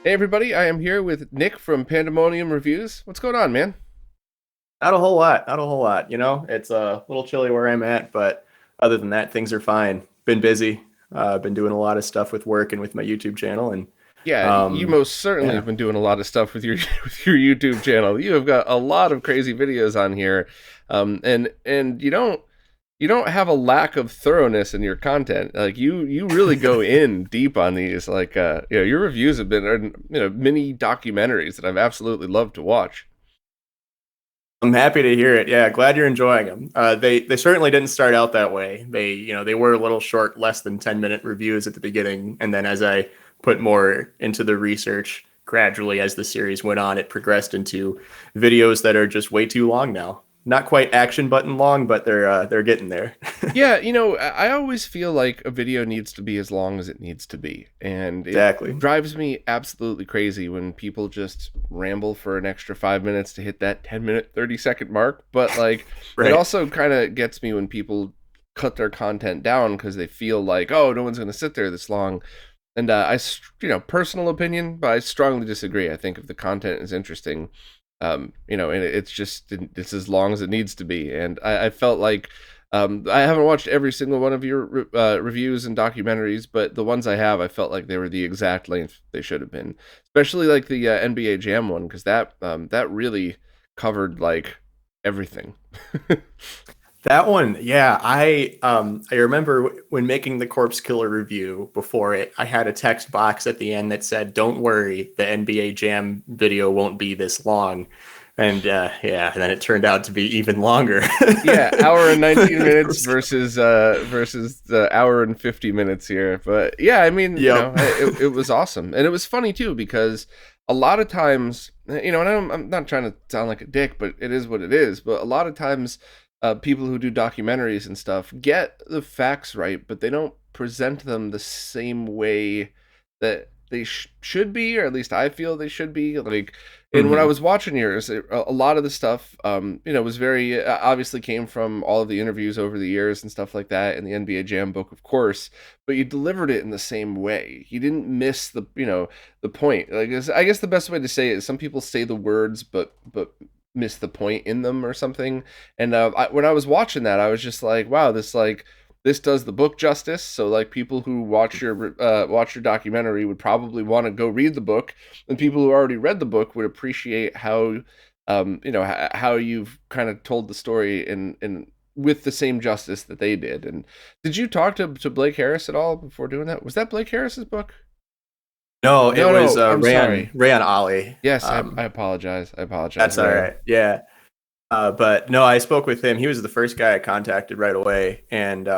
Hey everybody, I am here with Nick from Pandamonium Reviews. What's going on, man? Not a whole lot. Not a whole lot. It's a little chilly where I'm at, but other than that, things are fine. Been busy. Been doing a lot of stuff with work and with my YouTube channel, and Yeah, you um, most certainly yeah. have been doing a lot of stuff with your with your YouTube channel. You have got a lot of crazy videos on here, and you don't have a lack of thoroughness in your content. Like you really go in deep on these. Like your reviews have been mini documentaries that I've absolutely loved to watch. I'm happy to hear it. Yeah, glad you're enjoying them. They certainly didn't start out that way. They were a little short, less than 10-minute reviews at the beginning, and then as I put more into the research, gradually as the series went on, it progressed into videos that are just way too long now. Not quite action button long, but they're getting there. Yeah, I always feel like a video needs to be as long as it needs to be. And it Exactly. drives me absolutely crazy when people just ramble for an extra 5 minutes to hit that 10-minute, 30-second mark. But, like, it Right. also kind of gets me when people cut their content down because they feel like, oh, no one's going to sit there this long. And personal opinion, but I strongly disagree. I think if the content is interesting, and it's as long as it needs to be. And I felt like I haven't watched every single one of your reviews and documentaries, but the ones I have, I felt like they were the exact length they should have been. Especially like the NBA Jam one, because that really covered like everything. That one, yeah, I remember when making the Corpse Killer review before it, I had a text box at the end that said, "Don't worry, the NBA Jam video won't be this long." And yeah, and then it turned out to be even longer. Yeah, hour and 19 minutes versus the hour and 50 minutes here. But yeah, I mean, Yep. it was awesome. And it was funny too because a lot of times, and I'm not trying to sound like a dick, but it is what it is. But a lot of times, people who do documentaries and stuff get the facts right, but they don't present them the same way that they should be, or at least I feel they should be. Like, and when I Hmm. was watching yours, a lot of the stuff, was very obviously came from all of the interviews over the years and stuff like that, and the NBA Jam book, of course. But you delivered it in the same way. You didn't miss the point. Like, I guess the best way to say it is some people say the words, but miss the point in them or something. And when I was watching that, I was just like, wow, this does the book justice. So like people who watch your documentary would probably want to go read the book, and people who already read the book would appreciate how how you've kind of told the story in with the same justice that they did. And did you talk to Blake Harris at all before doing that? Was that Blake Harris's book? No, it No, was no, I'm Rayan sorry. Rayan Ali. Yes, I apologize. I apologize, That's all Ryan. right. Yeah. But no, I spoke with him. He was the first guy I contacted right away, and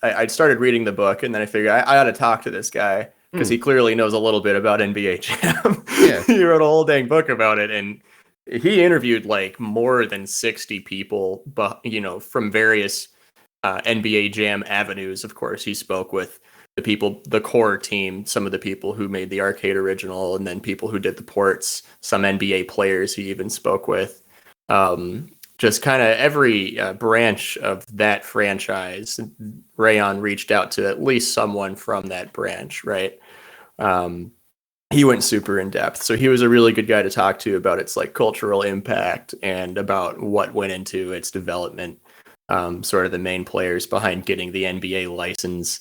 I started reading the book, and then I figured I ought to talk to this guy because Hmm. he clearly knows a little bit about NBA Jam. Yeah. He wrote a whole dang book about it, and he interviewed like more than 60 people, but from various NBA Jam avenues. Of course, he spoke with the people, the core team, some of the people who made the arcade original, and then people who did the ports, some NBA players he even spoke with. Just kind of every branch of that franchise, Rayon reached out to at least someone from that branch, right? Um, he went super in depth, so he was a really good guy to talk to about its like cultural impact and about what went into its development. Sort of the main players behind getting the NBA license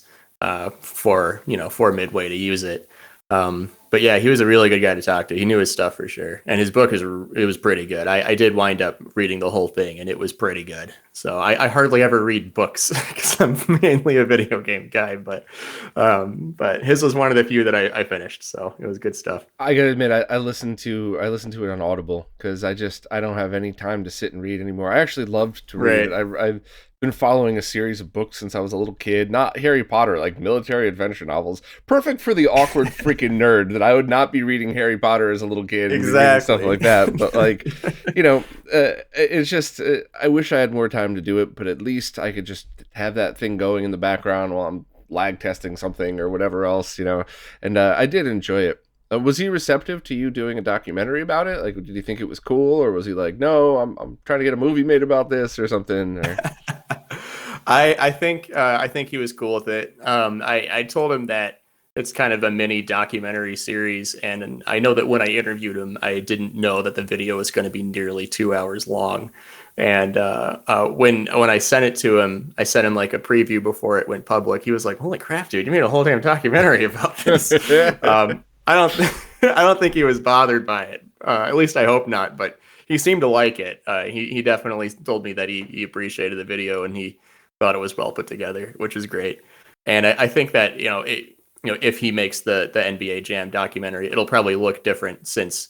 for Midway to use it. But yeah, he was a really good guy to talk to. He knew his stuff for sure, and his book it was pretty good. I did wind up reading the whole thing, and it was pretty good. So I hardly ever read books because I'm mainly a video game guy, but his was one of the few that I finished, so it was good stuff. I gotta admit, I listened to it on Audible because I don't have any time to sit and read anymore. I actually loved to read. Right. I've been following a series of books since I was a little kid. Not Harry Potter, like military adventure novels. Perfect for the awkward freaking nerd that I would not be reading Harry Potter as a little kid and be reading stuff Exactly. like that. But like, it's just I wish I had more time to do it. But at least I could just have that thing going in the background while I'm lag testing something or whatever else. And I did enjoy it. Was he receptive to you doing a documentary about it? Like, did he think it was cool, or was he like, "No, I'm trying to get a movie made about this" or something? Or I think he was cool with it. I told him that it's kind of a mini documentary series. And I know that when I interviewed him, I didn't know that the video was going to be nearly 2 hours long. And when I sent it to him, I sent him like a preview before it went public. He was like, "Holy crap, dude! You made a whole damn documentary about this." I don't I don't think he was bothered by it. At least I hope not. But he seemed to like it. He definitely told me that he appreciated the video and he thought it was well put together, which is great. And I think that if he makes the NBA Jam documentary, it'll probably look different since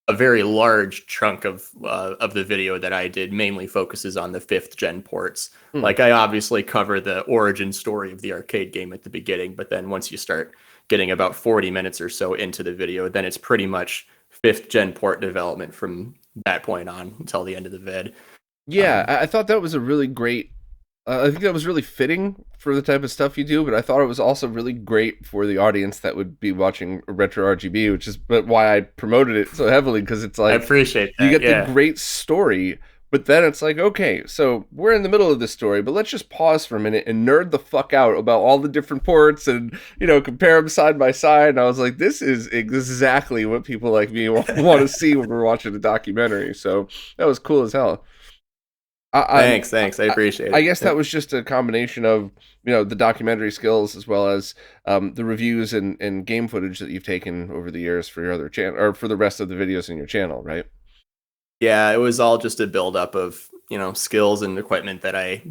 a very large chunk of the video that I did mainly focuses on the 5th gen ports. Like I obviously cover the origin story of the arcade game at the beginning, but then once you start getting about 40 minutes or so into the video, then it's pretty much 5th gen port development from that point on until the end of the vid. Yeah, I thought that was a really great. I think that was really fitting for the type of stuff you do, but I thought it was also really great for the audience that would be watching RetroRGB, which is why I promoted it so heavily, because it's like I appreciate that. You get the great story, but then it's like, okay, so we're in the middle of this story, but let's just pause for a minute and nerd the fuck out about all the different ports and, compare them side by side. And I was like, this is exactly what people like me want to see when we're watching a documentary. So that was cool as hell. Thanks. I appreciate it. I guess that was just a combination of, the documentary skills as well as the reviews and game footage that you've taken over the years for your other channel, or for the rest of the videos in your channel, right? Yeah, it was all just a buildup of, skills and equipment that I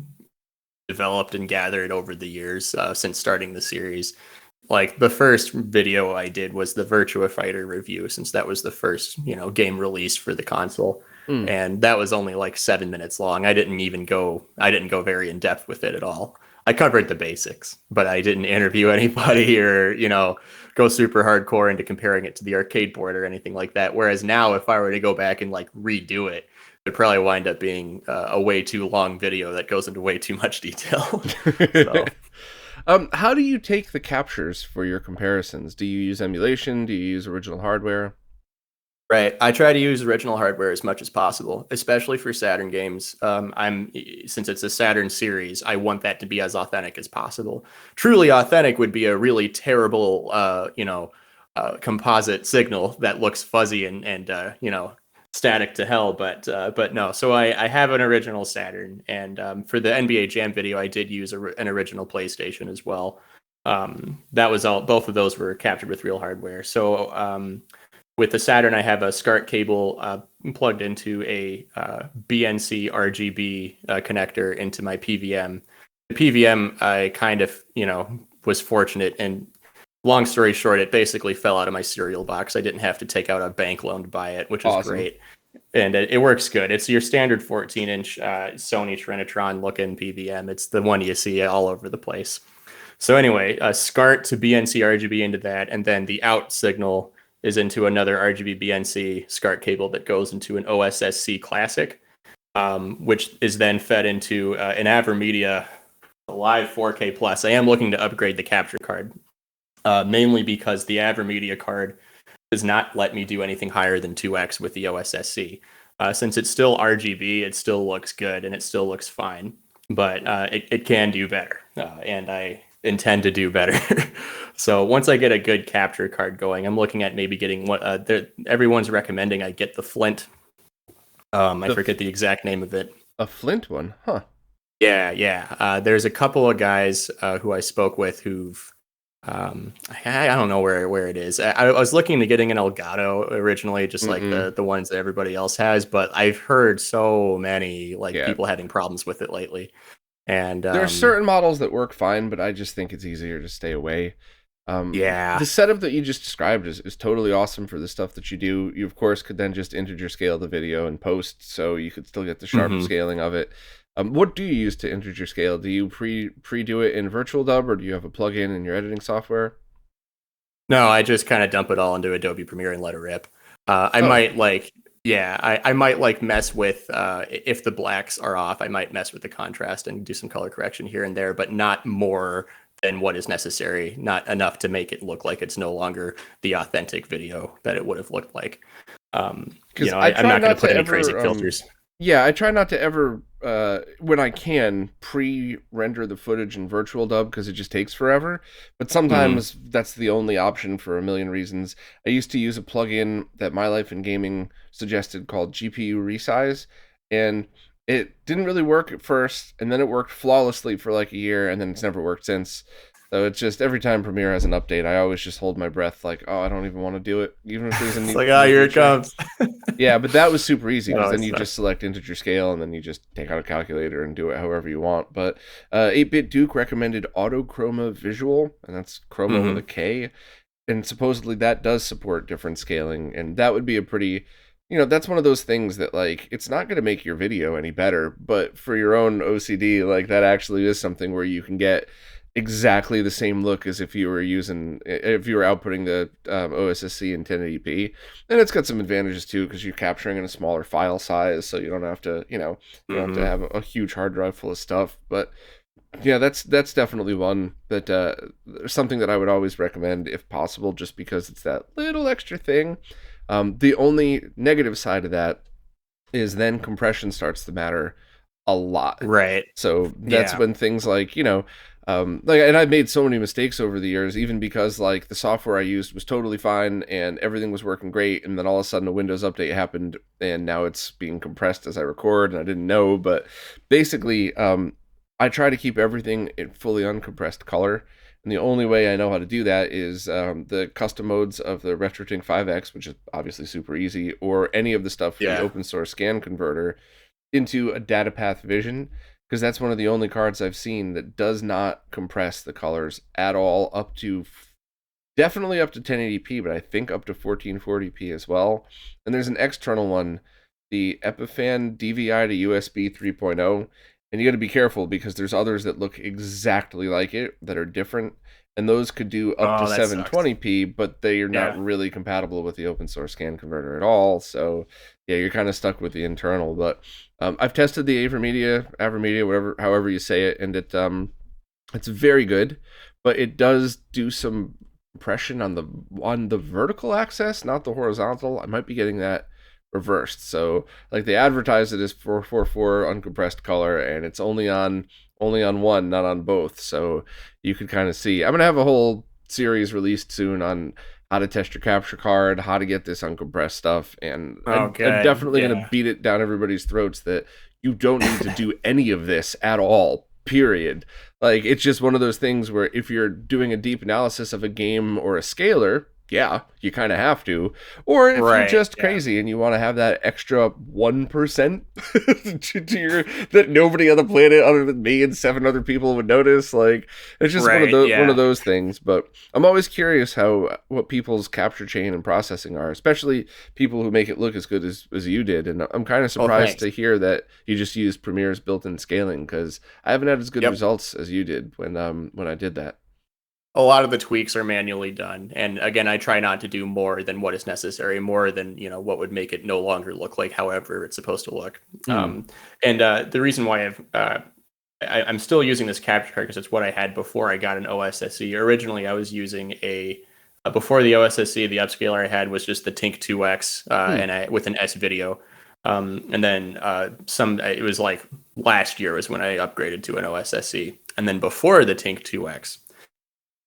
developed and gathered over the years since starting the series. Like the first video I did was the Virtua Fighter review, since that was the first, game release for the console. And that was only like 7 minutes long. I didn't go very in depth with it at all. I covered the basics, but I didn't interview anybody or, go super hardcore into comparing it to the arcade port or anything like that. Whereas now, if I were to go back and like redo it, it'd probably wind up being a way too long video that goes into way too much detail. So. How do you take the captures for your comparisons? Do you use emulation? Do you use original hardware? Right. I try to use original hardware as much as possible, especially for Saturn games. Since it's a Saturn series, I want that to be as authentic as possible. Truly authentic would be a really terrible, composite signal that looks fuzzy and static to hell. But no. So I have an original Saturn, and for the NBA Jam video, I did use an original PlayStation as well. That was all. Both of those were captured with real hardware. So. With the Saturn, I have a SCART cable plugged into a BNC RGB connector into my PVM. The PVM, I kind of, was fortunate. And long story short, it basically fell out of my cereal box. I didn't have to take out a bank loan to buy it, which is awesome. Great. And it works good. It's your standard 14-inch Sony Trinitron looking PVM. It's the one you see all over the place. So anyway, SCART to BNC RGB into that, and then the out signal is into another RGB BNC SCART cable that goes into an OSSC Classic, which is then fed into an AverMedia Live 4K Plus. I am looking to upgrade the capture card, mainly because the AverMedia card does not let me do anything higher than 2x with the OSSC. Since it's still RGB, it still looks good and it still looks fine, but it can do better, and I intend to do better. So once I get a good capture card going, I'm looking at maybe getting what everyone's recommending I get the Flint. I forget the exact name of it. A Flint one, huh? Yeah. There's a couple of guys who I spoke with who've I don't know where it is. I was looking to getting an Elgato originally, just like the ones that everybody else has, but I've heard so many people having problems with it lately. And there are certain models that work fine, but I just think it's easier to stay away. The setup that you just described is totally awesome for the stuff that you do. You of course could then just integer scale the video and post, so you could still get the sharp scaling of it. What do you use to integer scale? Do you pre-do it in Virtual Dub, or do you have a plugin in your editing software? No, I just kind of dump it all into Adobe Premiere and let it rip. I might mess with, if the blacks are off, I might mess with the contrast and do some color correction here and there, but not more than what is necessary, not enough to make it look like it's no longer the authentic video that it would have looked like. I'm not going to put any crazy filters. Yeah, I try not to ever when I can, pre-render the footage in virtual dub because it just takes forever. But Mhm. sometimes that's the only option for a million reasons. I used to use a plugin that My Life in Gaming suggested called GPU Resize, and it didn't really work at first, and then it worked flawlessly for like a year, and then it's never worked since. So it's just every time Premiere has an update, I always just hold my breath, like, oh, I don't even want to do it, even if there's a It's new like, new here it feature. comes. Yeah, but that was super easy because Oh, it then you just sucks. select integer scale and then you just take out a calculator and do it however you want. But 8-Bit Duke recommended Auto Chroma Visual, and that's chroma with a Mhm. K. And supposedly that does support different scaling, and that would be a pretty, that's one of those things that like it's not going to make your video any better, but for your own OCD, like that actually is something where you can get exactly the same look as if you were outputting the OSSC in 1080p. And it's got some advantages too because you're capturing in a smaller file size, so you don't have to, you don't have to Mhm. have a huge hard drive full of stuff. But yeah, that's definitely one that something that I would always recommend if possible, just because it's that little extra thing. The only negative side of that is then compression starts to matter a lot. Right. So that's Yeah. when things like, like, and I've made so many mistakes over the years, even because like the software I used was totally fine and everything was working great. And then all of a sudden a Windows update happened and now it's being compressed as I record and I didn't know. But basically, I try to keep everything in fully uncompressed color. And the only way I know how to do that is the custom modes of the RetroTink 5X, which is obviously super easy, or any of the stuff for the Yeah. open source scan converter into a data path vision, because that's one of the only cards I've seen that does not compress the colors at all, up to definitely up to 1080p, but I think up to 1440p as well. And there's an external one, the Epiphan DVI to USB 3.0, and you got to be careful because there's others that look exactly like it that are different, and those could do up to Oh, that sucks. 720p, but they are not Yeah. really compatible with the open source scan converter at all. So yeah, you're kind of stuck with the internal. But I've tested the Avermedia, whatever, however you say it, and it's very good, but it does do some compression on the vertical axis, not the horizontal. I might be getting that reversed. So like they advertise it as 444 uncompressed color, and it's only on one, not on both. So you could kind of see. I'm gonna have a whole series released soon on how to test your capture card, how to get this uncompressed stuff, and Oh, I'm good. definitely gonna Yeah. beat it down everybody's throats that you don't need to do any of this at all. Period. Like it's just one of those things where if you're doing a deep analysis of a game or a scaler, yeah, you kind of have to. Or if you're Right. just Yeah. crazy and you want to have that extra 1% that nobody on the planet other than me and seven other people would notice, like it's just Right. one of Yeah. those things. But I'm always curious what people's capture chain and processing are, especially people who make it look as good as you did. And I'm kind of Oh, surprised thanks. to hear that you just used Premiere's built-in scaling because I haven't had as good Yep. results as you did when I did that. A lot of the tweaks are manually done, and again, I try not to do more than what is necessary, more than what would make it no longer look like however it's supposed to look. Hmm. And the reason why I'm still using this capture card because it's what I had before I got an OSSC. Originally, I was using a before the OSSC, the upscaler I had was just the Tink 2X Hmm. and with an S video. And then it was like last year was when I upgraded to an OSSC, and then before the Tink 2X.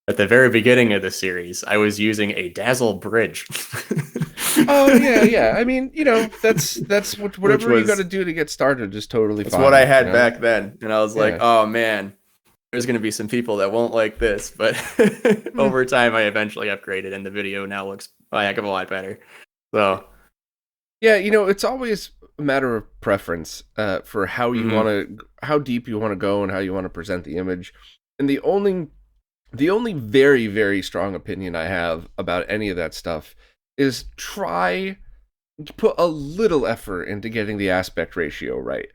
At the very beginning of the series, I was using a Dazzle bridge, Oh yeah, yeah. I mean, that's which whatever you got to was do to get started is totally that's what I fine. had back then. And I was like, Yeah. oh man, there's going to be some people that won't like this. But Hmm. over time, I eventually upgraded, and the video now looks a heck of a lot better. So, Yeah, it's always a matter of preference for mhm. how deep you want to go and how you want to present the image. And the only very, very strong opinion I have about any of that stuff is try to put a little effort into getting the aspect ratio right.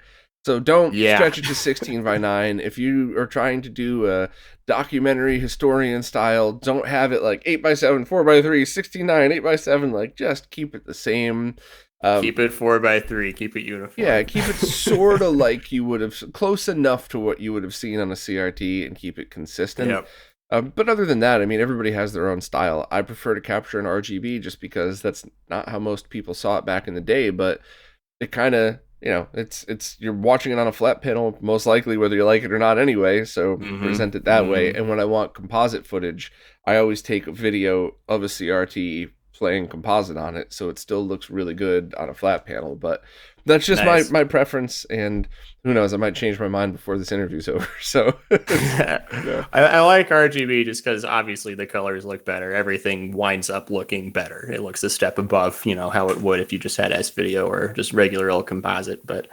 So don't Yeah, stretch it to 16 by 9. If you are trying to do a documentary historian style, don't have it like 8 by 7, 4 by 3, 69, 8 by 7. Like just keep it the same. Um, keep it 4:3, keep it yeah, uniform. keep it sort of like you would have, close enough to what you would have seen on a CRT, and keep it consistent. Yep. But other than that, I mean, everybody has their own style. I prefer to capture in RGB just because that's not how most people saw it back in the day, but it's you're watching it on a flat panel, most likely, whether you like it or not anyway, so present it that way. And when I want composite footage, I always take a video of a CRT playing composite on it, so it still looks really good on a flat panel. But that's just Nice. my preference, and who knows, I might change my mind before this interview's over. So yeah. I like RGB just because obviously the colors look better. Everything winds up looking better. It looks a step above, how it would if you just had S video or just regular old composite. But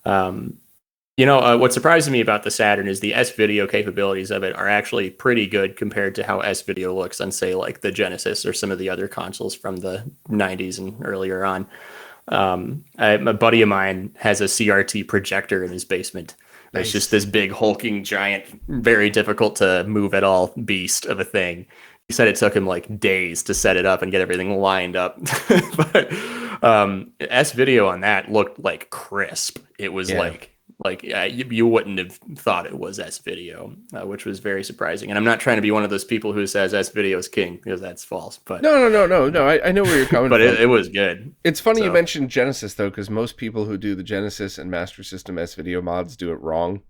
what surprises me about the Saturn is the S video capabilities of it are actually pretty good compared to how S video looks on, say, like the Genesis or some of the other consoles from the 90s and earlier on. A buddy of mine has a CRT projector in his basement. Nice. It's just this big hulking giant, very difficult to move at all beast of a thing. He said it took him like days to set it up and get everything lined up. But S video on that looked like crisp. It was you wouldn't have thought it was S video, which was very surprising. And I'm not trying to be one of those people who says S video is king, because that's false. But no. I know where you're coming but from. It was good. It's funny you mentioned Genesis though, because most people who do the Genesis and Master System S video mods do it wrong.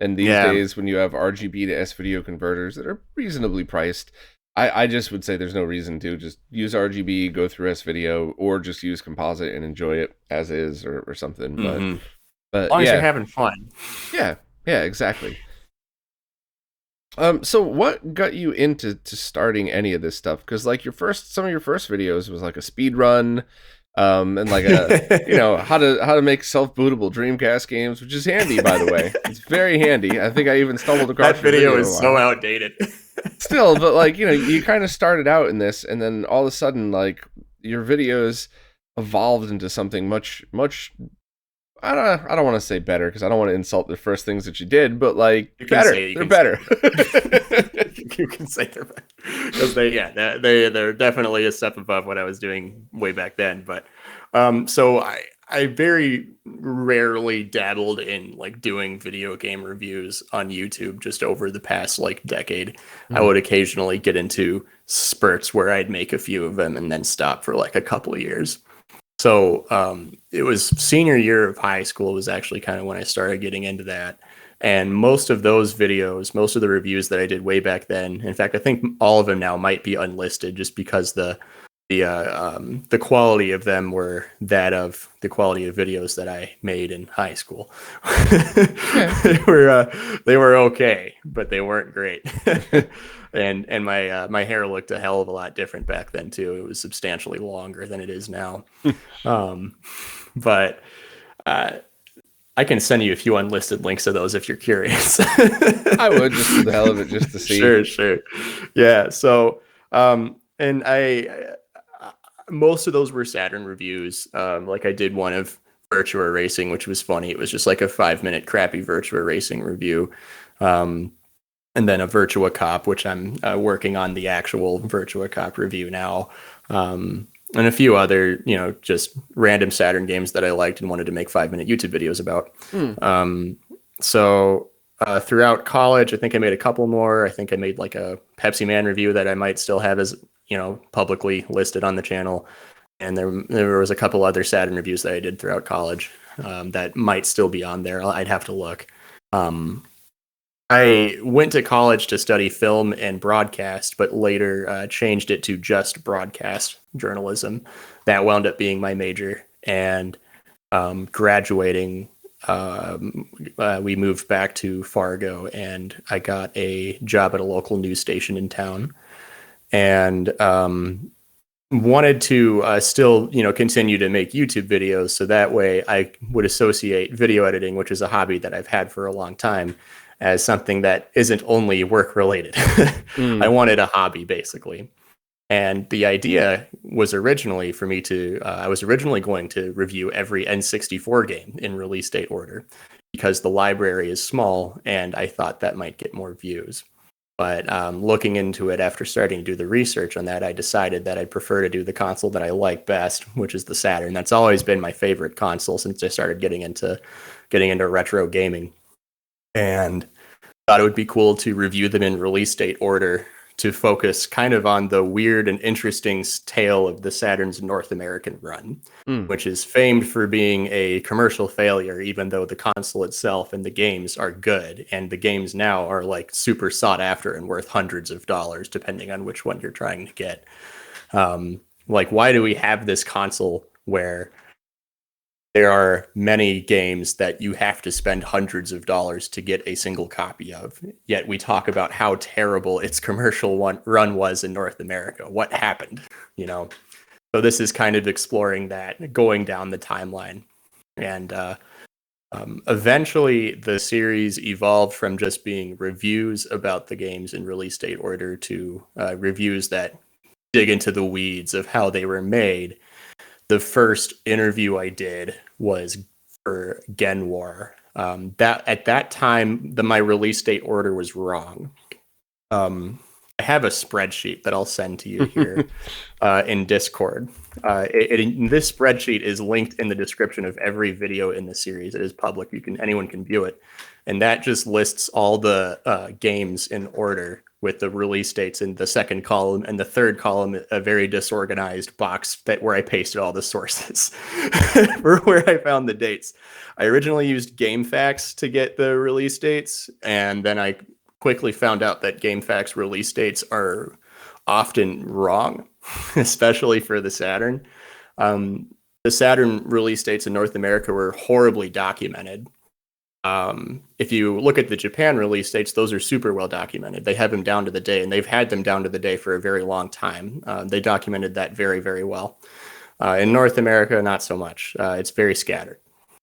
And these days, when you have RGB to S video converters that are reasonably priced, I just would say there's no reason to just use RGB, go through S video, or just use composite and enjoy it as is or something. But as long as you're having fun. Yeah, exactly. So what got you into starting any of this stuff? Because like some of your first videos was like a speed run, and like a how to make self-bootable Dreamcast games, which is handy, by the way. It's very handy. I think I even stumbled across that video is so outdated. Still, but like you kind of started out in this, and then all of a sudden, like your videos evolved into something much. I don't want to say better because I don't want to insult the first things that you did, but like better. They're better. You can say they're better because they're definitely a step above what I was doing way back then. But so I very rarely dabbled in like doing video game reviews on YouTube just over the past like decade. I would occasionally get into spurts where I'd make a few of them and then stop for like a couple of years. So it was senior year of high school was actually kind of when I started getting into that. And most of those videos, most of the reviews that I did way back then, in fact, I think all of them now might be unlisted just because the quality of them were that of the quality of videos that I made in high school. They were okay, but they weren't great. And my hair looked a hell of a lot different back then too. It was substantially longer than it is now. But I can send you a few unlisted links to those if you're curious. I would, just for the hell of it, just to see. Sure. Yeah. So and most of those were Saturn reviews. Like I did one of Virtua Racing, which was funny. It was just like a 5-minute crappy Virtua Racing review. And then a Virtua Cop, which I'm working on the actual Virtua Cop review now. And a few other, just random Saturn games that I liked and wanted to make 5-minute YouTube videos about. So throughout college, I think I made a couple more. I think I made like a Pepsi Man review that I might still have as, publicly listed on the channel. And there was a couple other Saturn reviews that I did throughout college that might still be on there. I'd have to look. I went to college to study film and broadcast, but later changed it to just broadcast journalism. That wound up being my major. And graduating, we moved back to Fargo, and I got a job at a local news station in town. And wanted to still, continue to make YouTube videos. So that way I would associate video editing, which is a hobby that I've had for a long time, as something that isn't only work related. I wanted a hobby basically. And the idea was originally for me to, I was originally going to review every N64 game in release date order because the library is small and I thought that might get more views. But looking into it after starting to do the research on that, I decided that I'd prefer to do the console that I like best, which is the Saturn. That's always been my favorite console since I started getting into retro gaming. And thought it would be cool to review them in release date order to focus kind of on the weird and interesting tale of the Saturn's North American run, Mm. which is famed for being a commercial failure, even though the console itself and the games are good. And the games now are like super sought after and worth hundreds of dollars, depending on which one you're trying to get. Like, why do we have this console where there are many games that you have to spend hundreds of dollars to get a single copy of? Yet we talk about how terrible its run was in North America. What happened? You know? So this is kind of exploring that, going down the timeline. And eventually the series evolved from just being reviews about the games in release date order to reviews that dig into the weeds of how they were made. The first interview I did was for Gen War. That at that time, my release date order was wrong. I have a spreadsheet that I'll send to you here in Discord. This spreadsheet is linked in the description of every video in the series. It is public. Anyone can view it, and that just lists all the games in order with the release dates in the second column, and the third column a very disorganized box where I pasted all the sources for where I found the dates. I originally used GameFAQs to get the release dates, and then I quickly found out that GameFAQs release dates are often wrong, especially for the Saturn. The Saturn release dates in North America were horribly documented. If you look at the Japan release dates, those are super well documented. They have them down to the day, and they've had them down to the day for a very long time. They documented that very, very well. In North America, not so much. It's very scattered.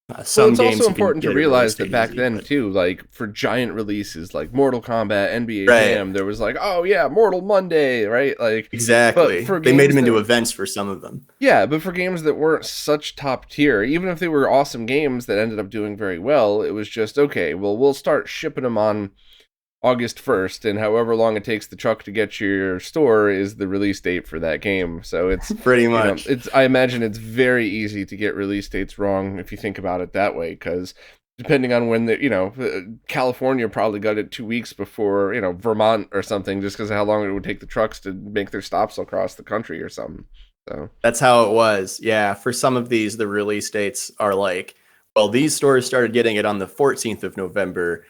Well, it's also important to realize that back then too, like for giant releases like Mortal Kombat, NBA Jam, there was like, oh yeah, Mortal Monday, right? Like exactly. They made them into events for some of them. Yeah, but for games that weren't such top tier, even if they were awesome games that ended up doing very well, it was just okay. Well, we'll start shipping them on August 1st, and however long it takes the truck to get to your store is the release date for that game. So it's pretty much, I imagine it's very easy to get release dates wrong if you think about it that way, because depending on when California probably got it 2 weeks before, Vermont or something, just because of how long it would take the trucks to make their stops across the country or something. So that's how it was. Yeah. For some of these, the release dates are like, well, these stores started getting it on the 14th of November,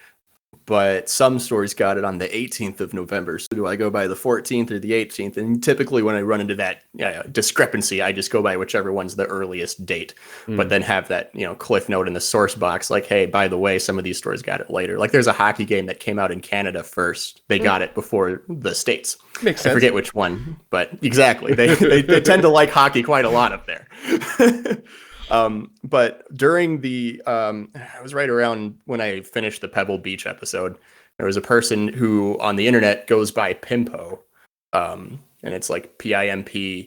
but some stores got it on the 18th of November. So do I go by the 14th or the 18th? And typically when I run into that discrepancy, I just go by whichever one's the earliest date, but then have that, cliff note in the source box, like, hey, by the way, some of these stores got it later. Like there's a hockey game that came out in Canada first. They got it before the States. Makes sense. I forget which one, but exactly. They tend to like hockey quite a lot up there. But during the, I was right around when I finished the Pebble Beach episode, there was a person who on the internet goes by Pimpo, and it's like Pimpeaux,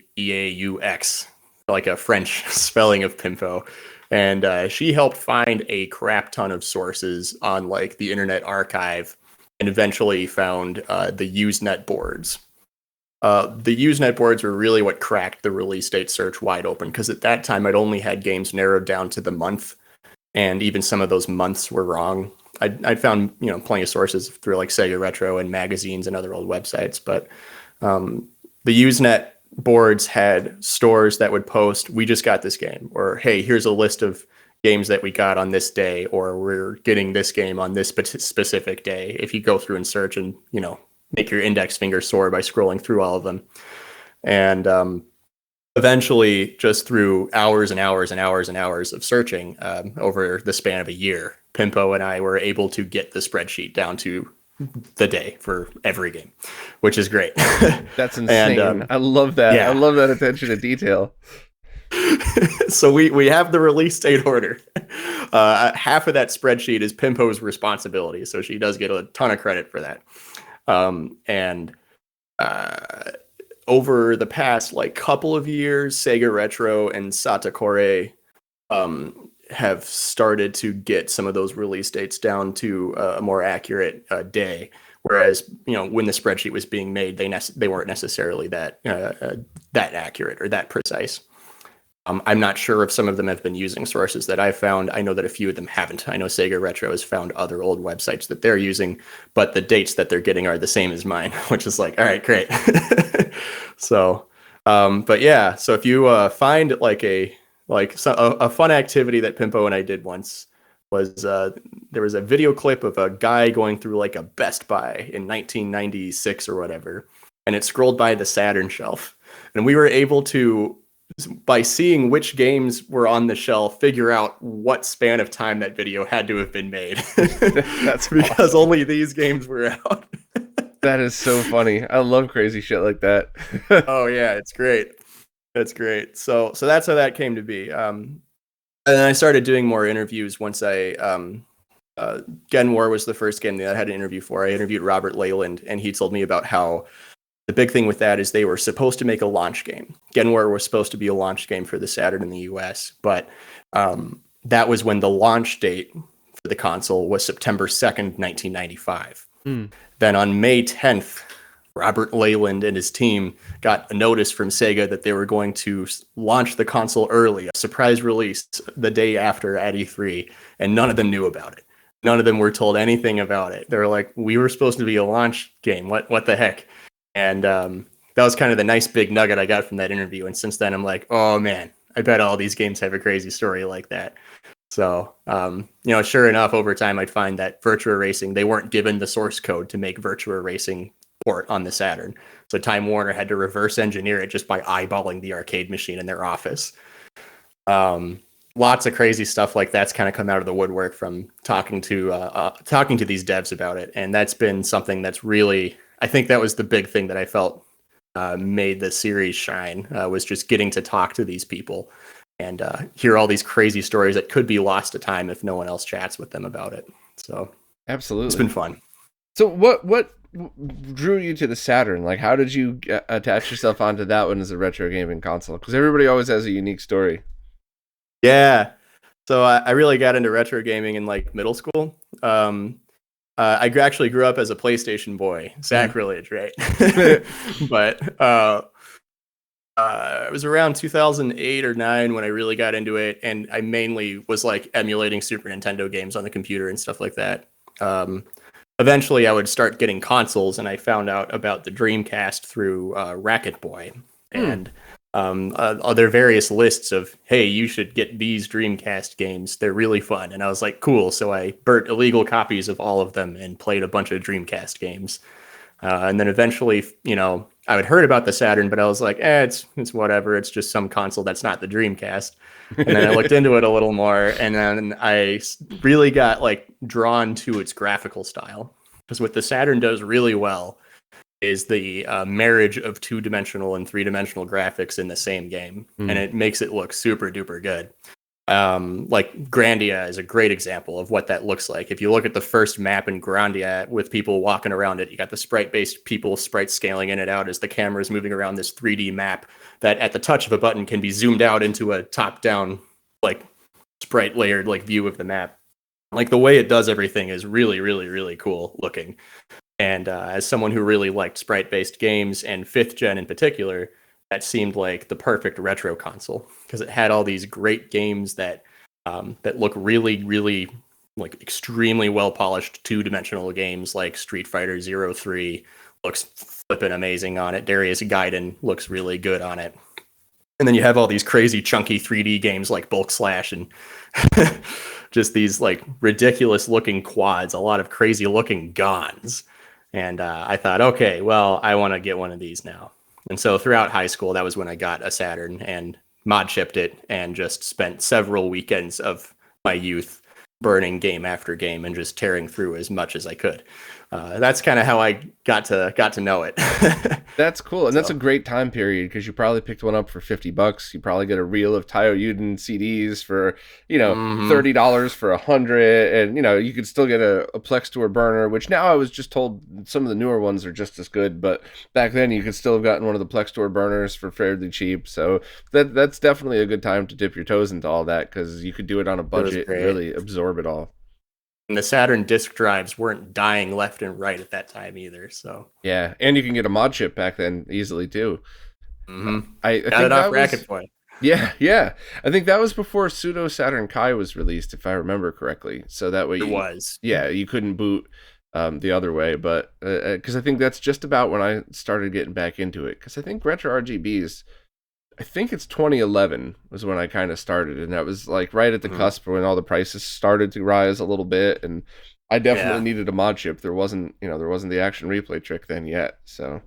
like a French spelling of Pimpo. And she helped find a crap ton of sources on like the Internet Archive and eventually found the Usenet boards. The Usenet boards were really what cracked the release date search wide open, because at that time I'd only had games narrowed down to the month, and even some of those months were wrong. I'd found plenty of sources through like Sega Retro and magazines and other old websites, but the Usenet boards had stores that would post, "We just got this game," or "Hey, here's a list of games that we got on this day," or "We're getting this game on this specific day." If you go through and search and make your index finger sore by scrolling through all of them. And eventually, just through hours and hours and hours and hours of searching over the span of a year, Pimpo and I were able to get the spreadsheet down to the day for every game, which is great. That's insane. And, I love that. Yeah. I love that attention to detail. So we have the release date order. Half of that spreadsheet is Pimpo's responsibility, so she does get a ton of credit for that. And over the past couple of years, Sega Retro and Satakore have started to get some of those release dates down to a more accurate day. Whereas, when the spreadsheet was being made, they weren't necessarily that accurate or that precise. I'm not sure if some of them have been using sources that I found. I know that a few of them haven't. I know Sega Retro has found other old websites that they're using, but the dates that they're getting are the same as mine, which is like, all right, great. So, but yeah, so if you find like a fun activity that Pimpo and I did once was there was a video clip of a guy going through like a Best Buy in 1996 or whatever, and it scrolled by the Saturn shelf, and we were able to, by seeing which games were on the shelf, figure out what span of time that video had to have been made. That's because awesome. only these games were out. That is so funny. I love crazy shit like that. Oh yeah, it's great. That's great. So that's how that came to be. And then I started doing more interviews once I Gen War was the first game that I had an interview for. I interviewed Robert Leyland, and he told me about how the big thing with that is they were supposed to make a launch game. Gen War was supposed to be a launch game for the Saturn in the US, but that was when the launch date for the console was September 2nd, 1995. Mm. Then on May 10th, Robert Leyland and his team got a notice from Sega that they were going to launch the console early, a surprise release the day after at E3, and none of them knew about it. None of them were told anything about it. They were like, we were supposed to be a launch game. What the heck? And that was kind of the nice big nugget I got from that interview. And since then, I'm like, oh man, I bet all these games have a crazy story like that. So, sure enough, over time, I'd find that Virtua Racing, they weren't given the source code to make Virtua Racing port on the Saturn. So Time Warner had to reverse engineer it just by eyeballing the arcade machine in their office. Lots of crazy stuff like that's kind of come out of the woodwork from talking to these devs about it. And that's been something that's really, I think that was the big thing that I felt made the series shine, was just getting to talk to these people and hear all these crazy stories that could be lost to time if no one else chats with them about it. So Absolutely. it's been fun. So what drew you to the Saturn? Like, how did you attach yourself onto that one as a retro gaming console? Because everybody always has a unique story. Yeah. So I really got into retro gaming in like middle school. I actually grew up as a PlayStation boy. Sacrilege, right? But it was around 2008 or 9 when I really got into it, and I mainly was like emulating Super Nintendo games on the computer and stuff like that. Eventually, I would start getting consoles, and I found out about the Dreamcast through Racket Boy, and other various lists of, hey, you should get these Dreamcast games. They're really fun. And I was like, cool. So I burnt illegal copies of all of them and played a bunch of Dreamcast games. And then eventually, I had heard about the Saturn, but I was like, it's whatever. It's just some console that's not the Dreamcast. And then I looked into it a little more, and then I really got like drawn to its graphical style. Because what the Saturn does really well is the marriage of 2-dimensional and 3-dimensional graphics in the same game, and it makes it look super duper good. Like Grandia is a great example of what that looks like. If you look at the first map in Grandia with people walking around it, you got the sprite-based people sprite scaling in and out as the camera is moving around this 3D map that at the touch of a button can be zoomed out into a top-down like sprite layered like view of the map. Like the way it does everything is really, really, really cool looking. And as someone who really liked sprite-based games, and 5th gen in particular, that seemed like the perfect retro console because it had all these great games that look really, really like extremely well-polished 2-dimensional games like Street Fighter 03 looks flippin' amazing on it. Darius Gaiden looks really good on it. And then you have all these crazy chunky 3D games like Bulk Slash and just these like ridiculous looking quads, a lot of crazy looking guns. And I thought, okay, well, I want to get one of these now. And so throughout high school, that was when I got a Saturn and mod chipped it and just spent several weekends of my youth burning game after game and just tearing through as much as I could. That's kind of how I got to know it. That's cool. And that's a great time period because you probably picked one up for $50. You probably get a reel of Tayo Yuden CDs for, $30 for 100. And, you could still get a Plex Tour burner, which now I was just told some of the newer ones are just as good. But back then you could still have gotten one of the Plex Tour burners for fairly cheap. So that's definitely a good time to dip your toes into all that because you could do it on a budget and really absorb it all. And the Saturn disk drives weren't dying left and right at that time either. So yeah, and you can get a mod chip back then easily too. I think got it off Racket Boy. Yeah, yeah. I think that was before Pseudo Saturn Kai was released, if I remember correctly. So that way, It was. yeah, you couldn't boot the other way. But because I think that's just about when I started getting back into it. Because I think RetroRGB is, I think it's 2011 was when I kind of started, and that was like right at the Mhm. cusp when all the prices started to rise a little bit, and I definitely Yeah. needed a mod chip. There wasn't the action replay trick then yet. So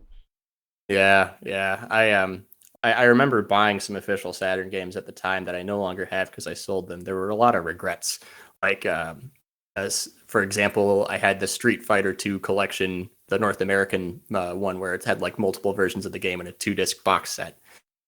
Yeah, yeah. I remember buying some official Saturn games at the time that I no longer have because I sold them. There were a lot of regrets. Like as for example, I had the Street Fighter 2 collection, the North American one where it had like multiple versions of the game in a 2-disc box set.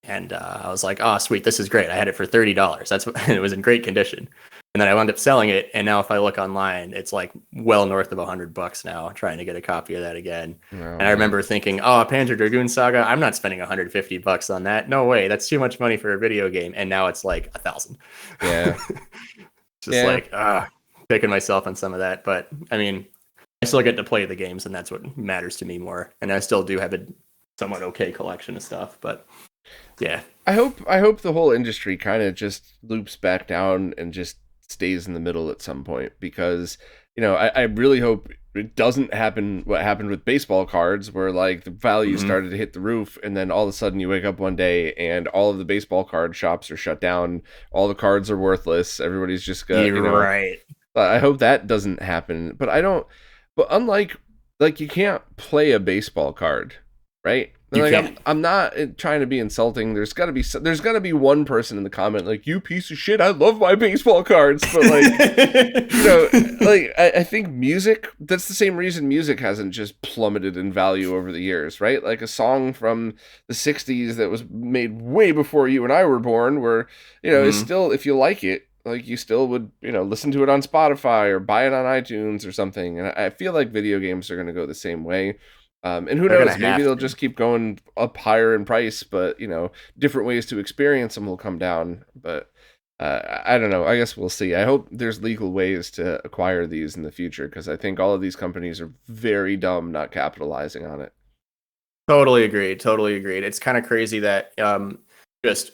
And I was like, "Oh, sweet, this is great. I had it for $30. That's what, it was in great condition." And then I wound up selling it, and now if I look online, it's like well north of $100 now, trying to get a copy of that again. oh And I man, remember thinking, "Oh, Panzer Dragoon Saga, I'm not spending $150 on that. No way, that's too much money for a video game." And now it's like 1,000. yeah, Just yeah. like picking myself on some of that, but I mean, I still get to play the games, and that's what matters to me more. And I still do have a somewhat okay collection of stuff, but yeah. I hope the whole industry kind of just loops back down and just stays in the middle at some point because I really hope it doesn't happen what happened with baseball cards where like the value Mhm. started to hit the roof and then all of a sudden you wake up one day and all of the baseball card shops are shut down, all the cards are worthless, everybody's just got, You're right. I hope that doesn't happen. But I don't. But unlike, like, you can't play a baseball card, right? And You like can. I'm not trying to be insulting. There's got to be one person in the comment like, you piece of shit, I love my baseball cards, but like, like I think music. That's the same reason music hasn't just plummeted in value over the years, right? Like a song from the '60s that was made way before you and I were born, where it's Mhm. still, if you like it, like you still would listen to it on Spotify or buy it on iTunes or something. And I feel like video games are going to go the same way. And who They're gonna knows, maybe have they'll to. just keep going up higher in price, but different ways to experience them will come down. But I don't know, I guess we'll see. I hope there's legal ways to acquire these in the future because I think all of these companies are very dumb not capitalizing on it. Totally agreed. Totally agreed. It's kind of crazy that just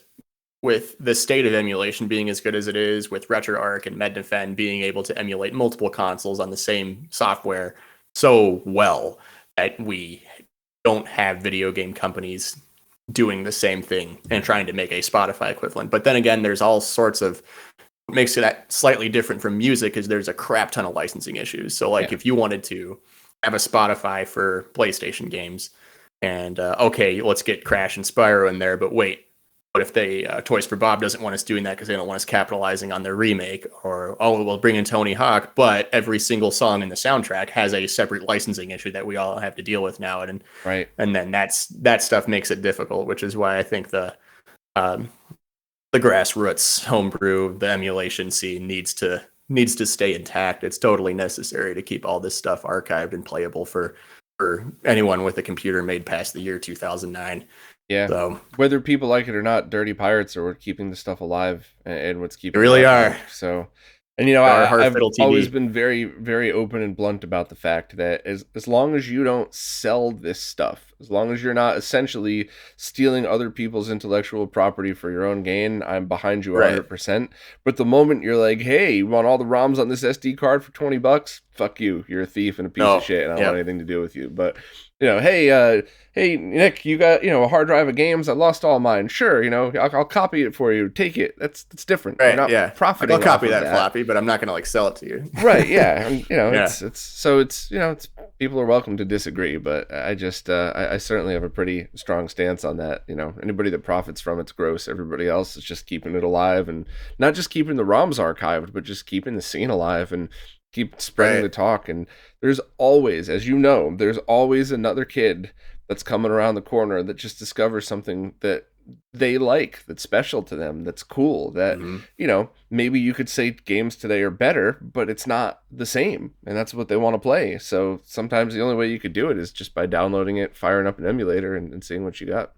with the state of emulation being as good as it is, with RetroArch and MedDefend being able to emulate multiple consoles on the same software so well that we don't have video game companies doing the same thing and trying to make a Spotify equivalent. But then again, there's all sorts of what makes it slightly different from music is there's a crap ton of licensing issues. So like Yeah, if you wanted to have a Spotify for PlayStation games and okay, let's get Crash and Spyro in there, but wait, what if they Toys for Bob doesn't want us doing that because they don't want us capitalizing on their remake? Or oh, we'll bring in Tony Hawk, but every single song in the soundtrack has a separate licensing issue that we all have to deal with now, right. and then that stuff makes it difficult, which is why I think um, the grassroots homebrew, the emulation scene needs to stay intact. It's totally necessary to keep all this stuff archived and playable for anyone with a computer made past the year 2009. Yeah. So Whether people like it or not, dirty pirates are what's keeping the stuff alive and what's they keeping it really alive. are. So, and They are hard I've fiddle always TV. been very, very open and blunt about the fact that as long as you don't sell this stuff, as long as you're not essentially stealing other people's intellectual property for your own gain, I'm behind you Right. 100%. But the moment you're like, hey, you want all the ROMs on this SD card for $20? Fuck you. You're a thief and a piece of No. shit, and I don't want Yep. anything to do with you. But hey Nick, you got a hard drive of games, I lost all mine, sure, I'll copy it for you, take it. That's different. You're Right. not Yeah. Like I'll profiting off copy of that that. floppy, but I'm not gonna like sell it to you. Right, yeah. And, Yeah. it's people are welcome to disagree, but I just I certainly have a pretty strong stance on that. Anybody that profits from it's gross. Everybody else is just keeping it alive, and not just keeping the ROMs archived, but just keeping the scene alive and keep spreading Right. the talk. And there's always, as you know, there's always another kid that's coming around the corner that just discovers something that they like, that's special to them, that's cool, that Hmm. maybe you could say games today are better, but it's not the same, and that's what they want to play. So sometimes the only way you could do it is just by downloading it, firing up an emulator, and seeing what you got.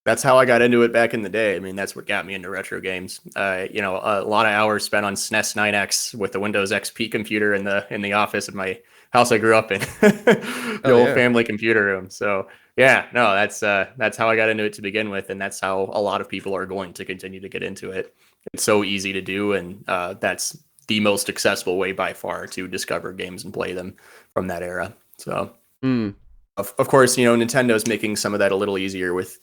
That's how I got into it back in the day. I mean, that's what got me into retro games. A lot of hours spent on SNES 9X with the Windows XP computer in the office of my house I grew up in, the Oh old yeah. family computer room. So yeah, no, that's how I got into it to begin with, and that's how a lot of people are going to continue to get into it. It's so easy to do, and that's the most accessible way by far to discover games and play them from that era. So Mm. of course, Nintendo's making some of that a little easier with,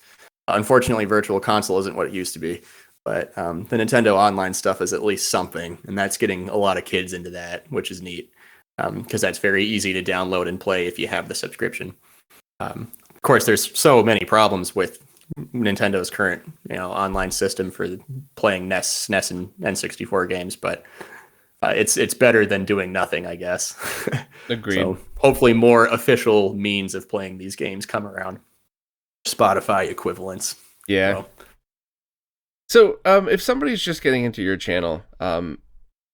unfortunately, Virtual Console isn't what it used to be, but the Nintendo Online stuff is at least something, and that's getting a lot of kids into that, which is neat, because that's very easy to download and play if you have the subscription. Of course, there's so many problems with Nintendo's current, online system for playing NES, and N64 games, but it's better than doing nothing, I guess. Agreed. So hopefully more official means of playing these games come around. Spotify equivalents. Yeah. So if somebody's just getting into your channel,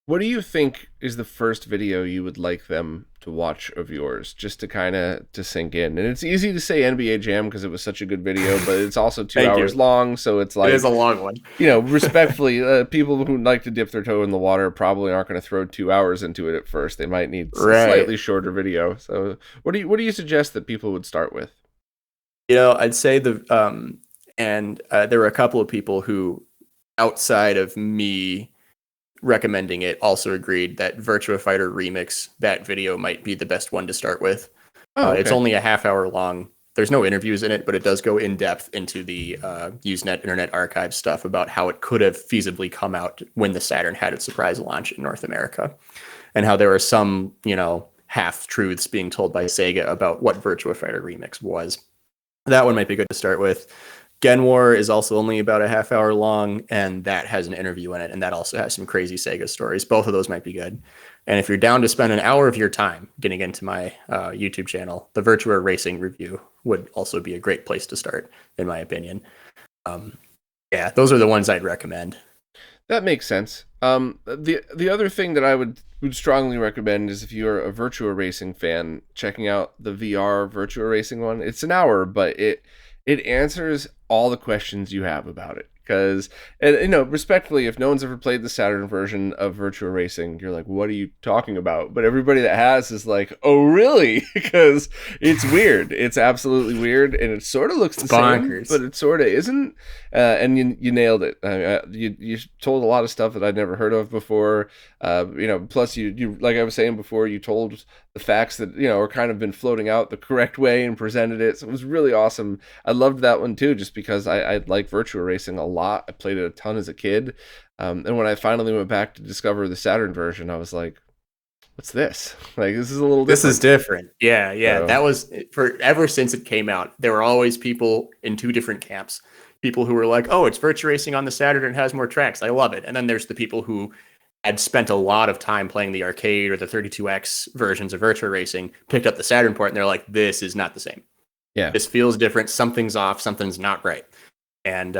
what do you think is the first video you would like them to watch of yours, just to kind of to sink in? And it's easy to say NBA Jam because it was such a good video, but it's also 2 hours long, so it's like, it is a long one. Respectfully, people who like to dip their toe in the water probably aren't going to throw 2 hours into it at first. They might need a slightly shorter video. So what do you suggest that people would start with? I'd say there were a couple of people who, outside of me recommending it, also agreed that Virtua Fighter Remix, that video might be the best one to start with. Okay. It's only a half hour long. There's no interviews in it, but it does go in depth into the Usenet Internet Archive stuff about how it could have feasibly come out when the Saturn had its surprise launch in North America, and how there are some, half truths being told by Sega about what Virtua Fighter Remix was. That one might be good to start with. Gen War is also only about a half hour long, and that has an interview in it, and that also has some crazy Sega stories. Both of those might be good. And if you're down to spend an hour of your time getting into my YouTube channel, the Virtua Racing review would also be a great place to start, in my opinion. Those are the ones I'd recommend. That makes sense. The other thing that I would strongly recommend is, if you're a Virtua Racing fan, checking out the VR Virtua Racing one. It's an hour, but it answers all the questions you have about it. Because, respectfully, if no one's ever played the Saturn version of Virtua Racing, you're like, what are you talking about? But everybody that has is like, oh, really? Because it's weird. It's absolutely weird, and it sort of looks the same, but it sort of isn't. And you nailed it. You told a lot of stuff that I'd never heard of before. Plus you like I was saying before, you told the facts that, are kind of been floating out the correct way and presented it. So it was really awesome. I loved that one too, just because I like Virtua Racing a lot. I played it a ton as a kid. And when I finally went back to discover the Saturn version, I was like, what's this? Like, this is a little different. This is different. Yeah. So, that was ever since it came out. There were always people in two different camps. People who were like, oh, it's Virtua Racing on the Saturn and has more tracks. I love it. And then there's the people who had spent a lot of time playing the arcade or the 32X versions of Virtua Racing, picked up the Saturn port, and they're like, this is not the same. Yeah. This feels different. Something's off. Something's not right. And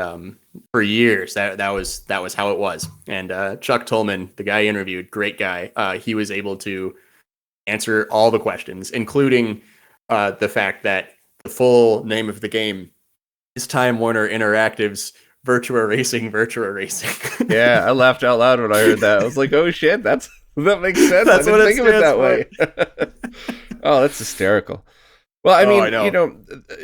for years, that was how it was. And Chuck Tolman, the guy I interviewed, great guy, he was able to answer all the questions, including the fact that the full name of the game is Time Warner Interactive's Virtua Racing. Yeah, I laughed out loud when I heard that. I was like, oh shit, that makes sense. That's I didn't think of it that way. Oh, that's hysterical. Well, I mean,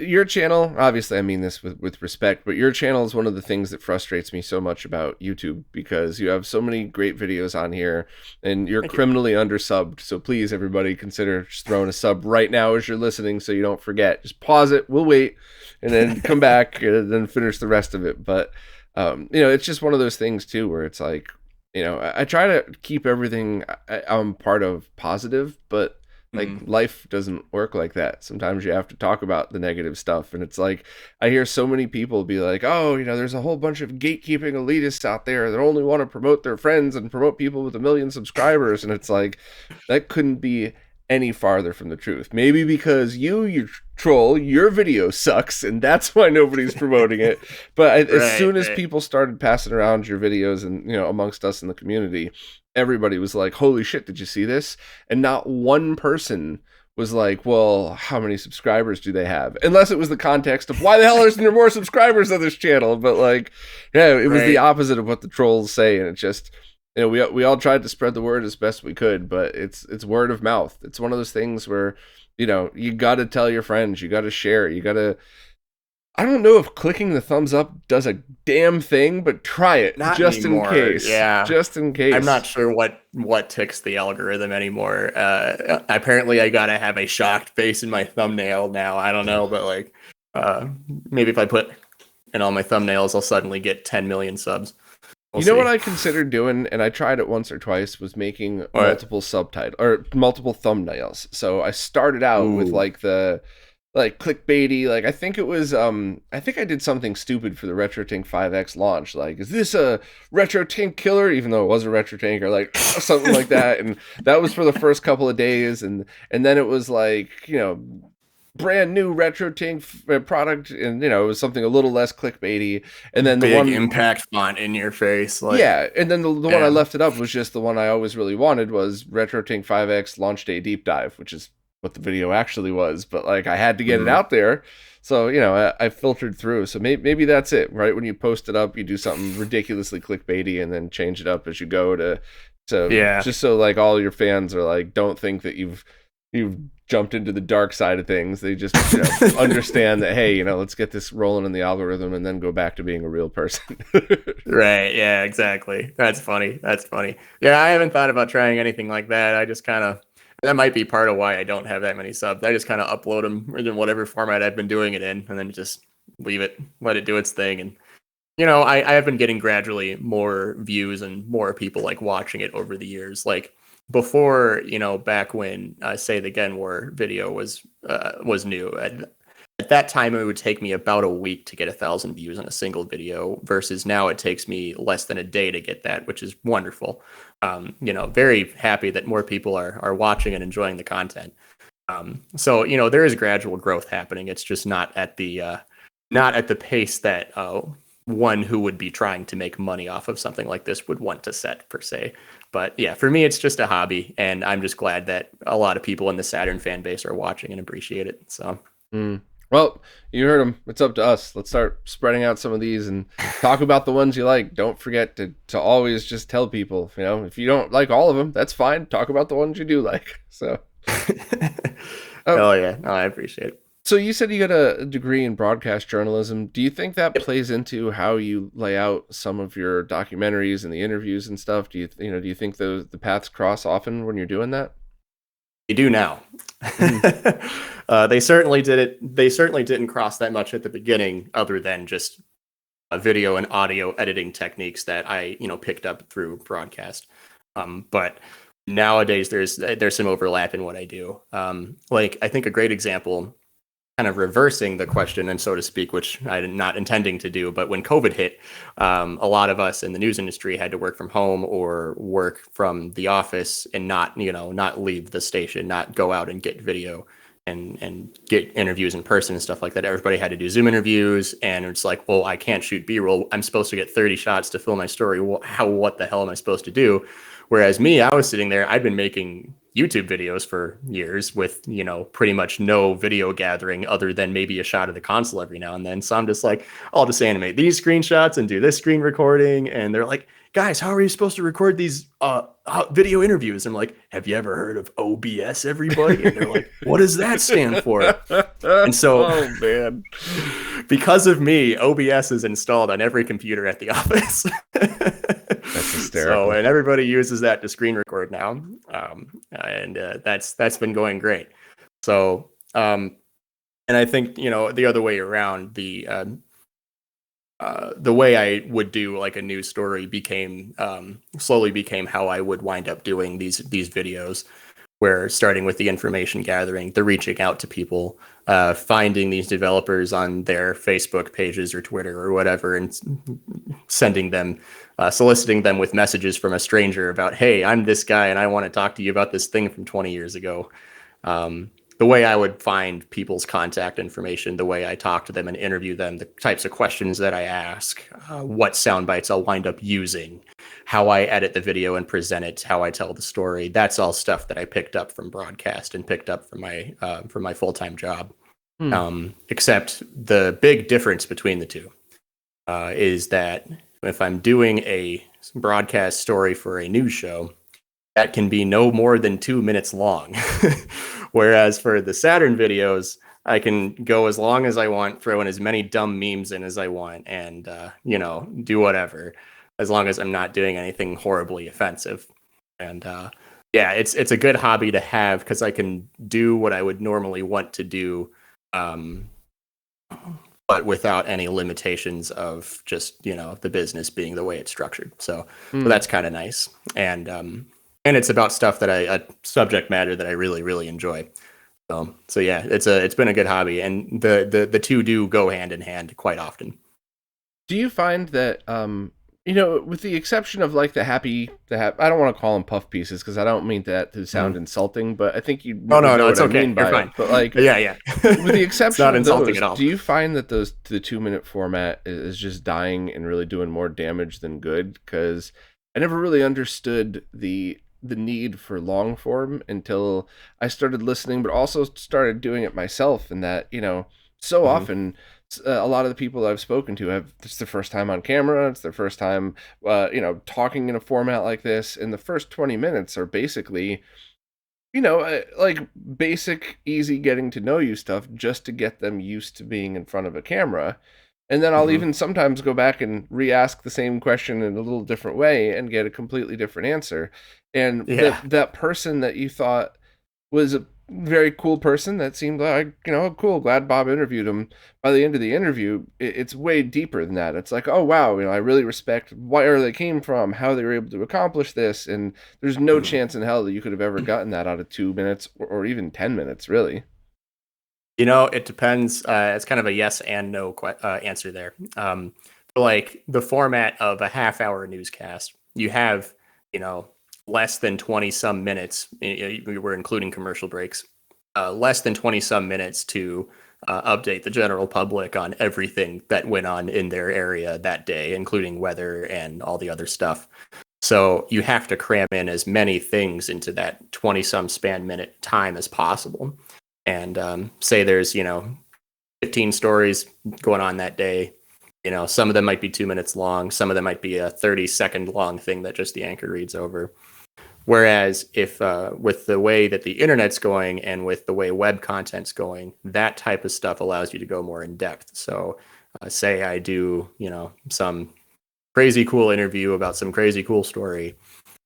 your channel, obviously I mean this with respect, but your channel is one of the things that frustrates me so much about YouTube, because you have so many great videos on here, and you're criminally undersubbed. So please, everybody, consider just throwing a sub right now as you're listening, so you don't forget. Just pause it, we'll wait, and then come back and then finish the rest of it. But, it's just one of those things too, where it's like, I try to keep everything I'm part of positive, but like life doesn't work like that. Sometimes you have to talk about the negative stuff. And it's like, I hear so many people be like, oh, there's a whole bunch of gatekeeping elitists out there that only want to promote their friends and promote people with 1 million subscribers. And it's like, that couldn't be any farther from the truth. Maybe because you troll, your video sucks, and that's why nobody's promoting it. But as soon as people started passing around your videos and, amongst us in the community, everybody was like, holy shit, did you see this? And not one person was like, well, how many subscribers do they have? Unless it was the context of, why the hell isn't there more subscribers on this channel? But like, yeah, it was the opposite of what the trolls say. And we all tried to spread the word as best we could, but it's word of mouth. It's one of those things where, you got to tell your friends, you got to share, you got to. I don't know if clicking the thumbs up does a damn thing, but try it Not just in anymore. case. Yeah. Just in I'm case. not sure what ticks the algorithm anymore. Apparently, I gotta have a shocked face in my thumbnail now. I don't know, but like, maybe if I put in all my thumbnails, I'll suddenly get 10 million subs. We'll You know what see. I considered doing, and I tried it once or twice, was making What? multiple subtitles or multiple thumbnails. So I started out with Ooh, like clickbaity, like I think I did something stupid for the RetroTink 5X launch. Like, is this a RetroTink killer? Even though it was a RetroTink, or like something like that. And that was for the first couple of days, and then it was like, brand new RetroTink product, and it was something a little less clickbaity. And then the big one impact font in your face, like, Yeah, and then the one I yeah. left it up was just the one I always really wanted, was RetroTink 5X Launch Day Deep Dive, which is what the video actually was. But like, I had to get it Mhm. out there, so I filtered through. So maybe that's it, right? When you post it up, you do something ridiculously clickbaity, and then change it up as you go to Yeah. just so like all your fans are like, don't think that you've jumped into the dark side of things. They just understand that, hey, let's get this rolling in the algorithm, and then go back to being a real person. Right. Yeah, exactly. That's funny. That's funny. Yeah, I haven't thought about trying anything like that. I just kind of, that might be part of why I don't have that many subs. I just kind of upload them in whatever format I've been doing it in, and then just leave it, let it do its thing. And, I have been getting gradually more views and more people like watching it over the years. Like before, back when Say the Again War video was new. At that time, it would take me about a week to get 1,000 views on a single video, versus now it takes me less than a day to get that, which is wonderful. Very happy that more people are watching and enjoying the content. So there is gradual growth happening. It's just not at the pace that one who would be trying to make money off of something like this would want to set, per se. But yeah, for me, it's just a hobby, and I'm just glad that a lot of people in the Saturn fan base are watching and appreciate it. So. Mm. Well, you heard them. It's up to us. Let's start spreading out some of these and talk about the ones you like. Don't forget to always just tell people, if you don't like all of them, that's fine. Talk about the ones you do like. So, um, Oh yeah, no, I appreciate it. so you said you got a degree in broadcast journalism. Do you think that Yep, plays into how you lay out some of your documentaries and the interviews and stuff? Do you think the paths cross often when you're doing that? they do now. Mm, They certainly did it. They certainly didn't cross that much at the beginning, other than just video and audio editing techniques that I picked up through broadcast. But nowadays there's some overlap in what I do. Like I think a great example, kind of reversing the question, and so to speak, which I'm not intending to do. But when COVID hit, a lot of us in the news industry had to work from home or work from the office, and not leave the station, not go out and get video and get interviews in person and stuff like that. Everybody had to do Zoom interviews, and it's like, well, I can't shoot B-roll. I'm supposed to get 30 shots to fill my story. What the hell am I supposed to do? Whereas me, I was sitting there, I'd been making YouTube videos for years with, pretty much no video gathering other than maybe a shot of the console every now and then. So I'm just like, I'll just animate these screenshots and do this screen recording. And they're like, guys, how are you supposed to record these video interviews? I'm like, have you ever heard of OBS, everybody? And they're like, what does that stand for? And so, oh man, because of me, OBS is installed on every computer at the office. that's So, hysterical. and everybody uses that to screen record now, and that's been going great. So, and I think the other way around, the way I would do like a news story became slowly became how I would wind up doing these videos, where starting with the information gathering, the reaching out to people, finding these developers on their Facebook pages or Twitter or whatever, and sending them, soliciting them with messages from a stranger about, hey, I'm this guy and I want to talk to you about this thing from 20 years ago. The way I would find people's contact information, the way I talk to them and interview them, the types of questions that I ask, what sound bites I'll wind up using, how I edit the video and present it, how I tell the story. That's all stuff that I picked up from broadcast and picked up from my full-time job. Hmm. Except the big difference between the two is that if I'm doing a broadcast story for a news show, that can be no more than 2 minutes long. Whereas for the Saturn videos, I can go as long as I want, throw in as many dumb memes in as I want, and do whatever, as long as I'm not doing anything horribly offensive. And yeah, it's a good hobby to have because I can do what I would normally want to do, um, but without any limitations of just the business being the way it's structured. So that's kind of nice, and it's about stuff that a subject matter that I really really enjoy. So yeah, it's been a good hobby, and the two do go hand in hand quite often. Do you find that with the exception of like I don't want to call them puff pieces because I don't mean that to sound insulting, but I think you Oh would no, know it's what I okay. mean You're by fine. it. But like, yeah. with the It's exception not of insulting those, at all. do you find that the 2 minute format is just dying and really doing more damage than good? Because I never really understood the need for long form until I started listening, but also started doing it myself. And that so Mhm. often a lot of the people I've spoken to have it's their first time on camera. It's their first time, talking in a format like this. And the first 20 minutes are basically, like basic, easy getting to know you stuff just to get them used to being in front of a camera. And then I'll Mhm. even sometimes go back and re-ask the same question in a little different way and get a completely different answer. And Yeah. that person that you thought was a very cool person that seemed like, cool, glad Bob interviewed him. By the end of the interview, it's way deeper than that. It's like, oh, wow, I really respect where they came from, how they were able to accomplish this. And there's no Mhm. chance in hell that you could have ever gotten that out of 2 minutes or even 10 minutes, really. It depends. It's kind of a yes and no answer there. For like the format of a half-hour newscast, you have, you know, less than 20 some minutes. We're including commercial breaks. Less than 20 some minutes to update the general public on everything that went on in their area that day, including weather and all the other stuff. So you have to cram in as many things into that 20 some span minute time as possible. And say there's 15 stories going on that day. Some of them might be 2 minutes long, some of them might be a 30-second long thing that just the anchor reads over. Whereas if with the way that the internet's going and with the way web content's going, that type of stuff allows you to go more in depth. So say I do some crazy cool interview about some crazy cool story,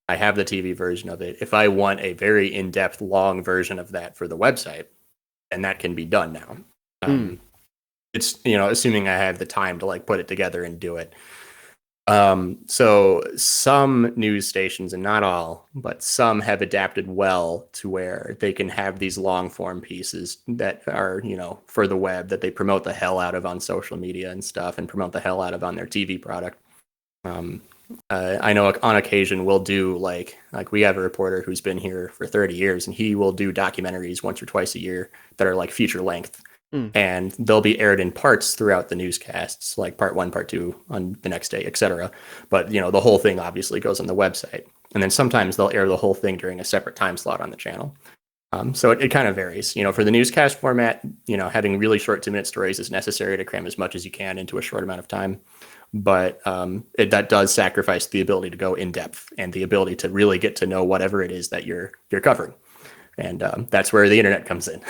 I have the TV version of it. If I want a very in-depth long version of that for the website, and that can be done now. Mm. It's assuming I have the time to like put it together and do it. So some news stations, and not all, but some have adapted well to where they can have these long form pieces that are for the web that they promote the hell out of on social media and stuff, and promote the hell out of on their TV product. Um, I know on occasion we'll do like we have a reporter who's been here for 30 years, and he will do documentaries once or twice a year that are like feature length, Mm. and they'll be aired in parts throughout the newscasts, like part one, part two on the next day, etc. But the whole thing obviously goes on the website, and then sometimes they'll air the whole thing during a separate time slot on the channel. So it kind of varies. For the newscast format, having really short 2 minute stories is necessary to cram as much as you can into a short amount of time. But that does sacrifice the ability to go in depth and the ability to really get to know whatever it is that you're covering, and that's where the internet comes in.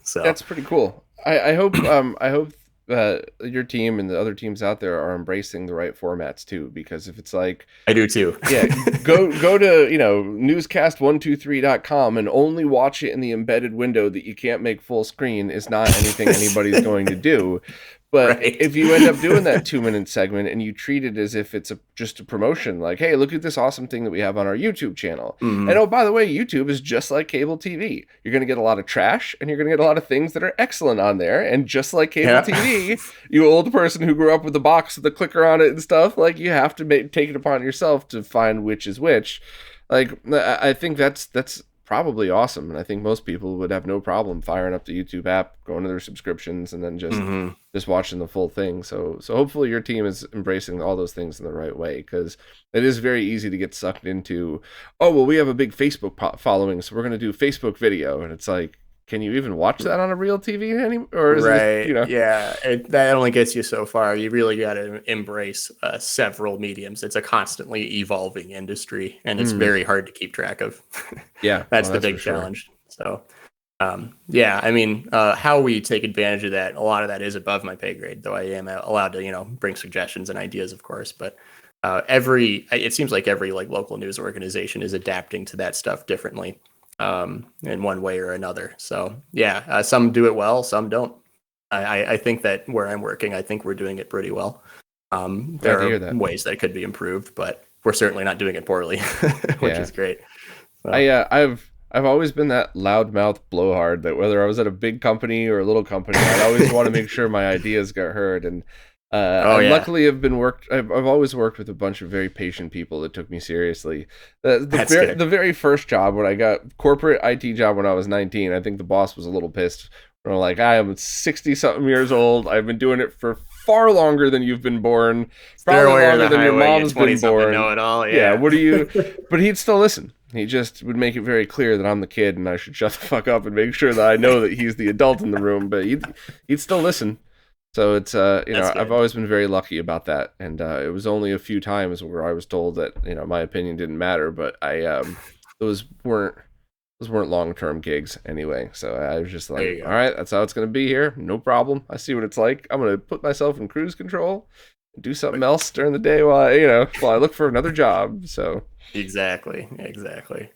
So That's pretty cool. I hope your team and the other teams out there are embracing the right formats too, because if it's like, I do too. yeah, go to newscast123.com and only watch it in the embedded window that you can't make full screen is not anything anybody's going to do. But Right. if you end up doing that 2 minute segment and you treat it as if it's just a promotion, like, hey, look at this awesome thing that we have on our YouTube channel. And Mm-hmm. oh, by the way, YouTube is just like cable TV. You're going to get a lot of trash and you're going to get a lot of things that are excellent on there. And just like cable Yeah. TV, you old person who grew up with the box with the clicker on it and stuff, like you have to take it upon yourself to find which is which. Like, I think that's probably awesome, and I think most people would have no problem firing up the YouTube app, going to their subscriptions, and then Mm-hmm. just watching the full thing. So hopefully your team is embracing all those things in the right way, because it is very easy to get sucked into, oh well, we have a big Facebook following, so we're going to do Facebook video, and it's like, can you even watch that on a real TV anymore? Or is it, Right. Yeah. That only gets you so far. You really got to embrace several mediums. It's a constantly evolving industry, and it's mm, very hard to keep track of. yeah, That's well, the that's for big sure. challenge. So, yeah, I mean, how we take advantage of that, a lot of that is above my pay grade, though I am allowed to, bring suggestions and ideas, of course. But it seems like every like local news organization is adapting to that stuff differently, in one way or another. So yeah, some do it well, some don't. I think that where I'm working, I think we're doing it pretty well. Glad There to hear are that. ways that could be improved, but we're certainly not doing it poorly, which Yeah. is great. So, I've always been that loudmouth blowhard that whether I was at a big company or a little company, I'd always want to make sure my ideas got heard. And I oh yeah, luckily have been worked. I've always worked with a bunch of very patient people that took me seriously. that's good. The very first job when I got corporate IT job when I was 19, I think the boss was a little pissed. We're like, I am 60 something years old. I've been doing it for far longer than you've been born, probably Stairway to longer the than your highway, you mom's 20 been something born. know it all. Yeah, Yeah. what do you? But he'd still listen. He just would make it very clear that I'm the kid and I should shut the fuck up and make sure that I know that he's the adult in the room. But he'd still listen. So it's That's I've good. always been very lucky about that, and it was only a few times where I was told that my opinion didn't matter, but those weren't those weren't long term gigs anyway. So I was just There like, you all go. right, that's how it's gonna be here, no problem. I see what it's like. I'm gonna put myself in cruise control, do something else during the day while while I look for another job. Exactly. Exactly.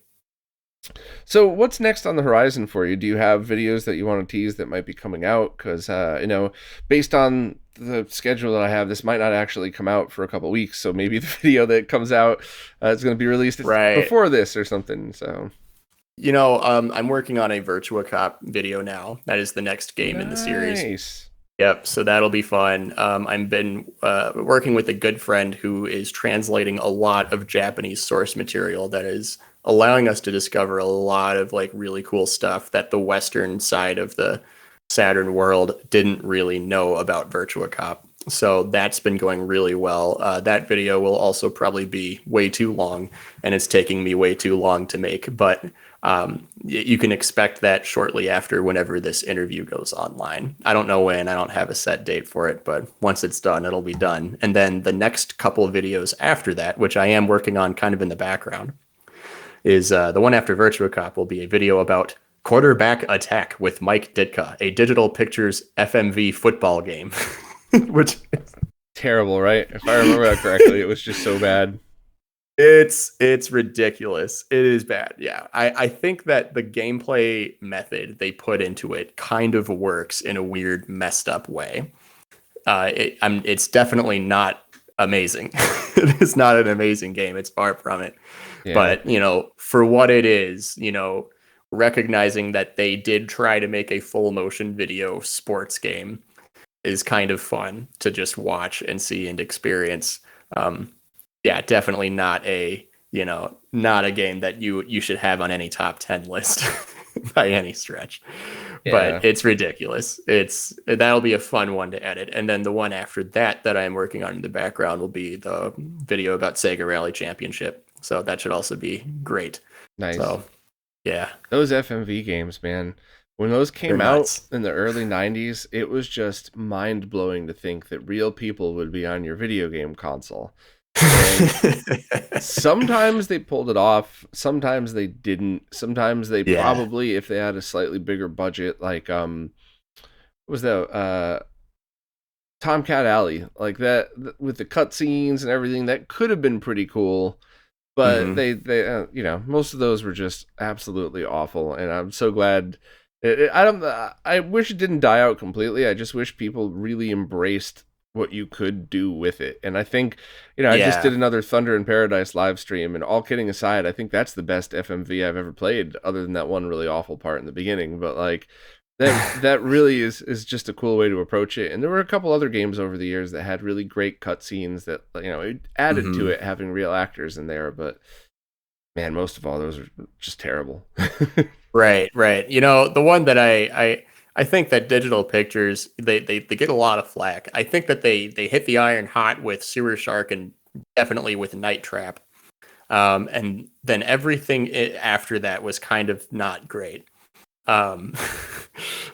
So what's next on the horizon for you? Do you have videos that you want to tease that might be coming out? Because based on the schedule that I have, this might not actually come out for a couple weeks. So maybe the video that comes out is going to be released Right. before this or something. So I'm working on a Virtua Cop video now. That is the next game in the series. nice. Yep, so that'll be fun. I've been working with a good friend who is translating a lot of Japanese source material that is allowing us to discover a lot of like really cool stuff that the Western side of the Saturn world didn't really know about Virtua Cop. So that's been going really well. That video will also probably be way too long, and it's taking me way too long to make. But you can expect that shortly after whenever this interview goes online. I don't know when, I don't have a set date for it, but once it's done, it'll be done. And then the next couple of videos after that, which I am working on kind of in the background, is the one after Virtua Cop will be a video about Quarterback Attack with Mike Ditka, a Digital Pictures FMV football game, which Terrible, right? If I remember that correctly, it was just so bad. it's ridiculous. It is bad. Yeah. I think that the gameplay method they put into it kind of works in a weird, messed up way. It's definitely not amazing. It is not an amazing game. It's far from it. Yeah, But, for what it is, recognizing that they did try to make a full motion video sports game is kind of fun to just watch and see and experience. Um, yeah, definitely not a game that you should have on any top 10 list by any stretch. But yeah, it's ridiculous. That'll be a fun one to edit. And then the one after that I'm working on in the background will be the video about Sega Rally Championship. So that should also be great. nice. So, yeah, Those FMV games, man. When those they're came out nuts. in the early 90s, it was just mind blowing to think that real people would be on your video game console. And sometimes they pulled it off, sometimes they didn't. Sometimes they Yeah. probably, if they had a slightly bigger budget, like what was that Tomcat Alley, like that with the cutscenes and everything, that could have been pretty cool. But Hmm. they most of those were just absolutely awful, and I'm so glad. I wish it didn't die out completely. I just wish people really embraced what you could do with it. And I think, I just did Yeah. another Thunder in Paradise live stream, and all kidding aside, I think that's the best FMV I've ever played, other than that one really awful part in the beginning. But like that really is just a cool way to approach it. And there were a couple other games over the years that had really great cutscenes that it added to Hmm. it having real actors in there. But man, most of all, those are just terrible. Right, right. The one that I think that Digital Pictures they get a lot of flack. I think that they hit the iron hot with Sewer Shark and definitely with Night Trap. And then everything after that was kind of not great. Um,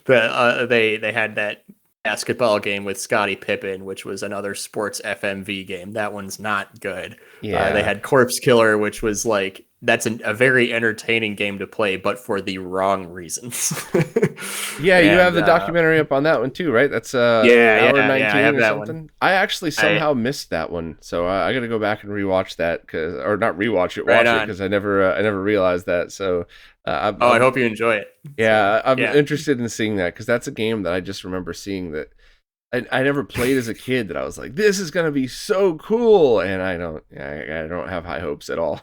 they had that basketball game with Scottie Pippen, which was another sports FMV game. That one's not good. They Yeah. had Corpse Killer, which was like a very entertaining game to play, but for the wrong reasons. Yeah, you have And the documentary up on that one too, right? That's an yeah, hour yeah, I 19 have or that one. something. I actually I somehow missed that one, so I got to go back and rewatch that, cause or not rewatch it, right watch it, on. because I never realized that. So Oh, I hope you enjoy it. So yeah, I'm yeah, interested in seeing that, because that's a game that I just remember seeing that I never played as a kid. That I was like, this is gonna be so cool, and I don't have high hopes at all.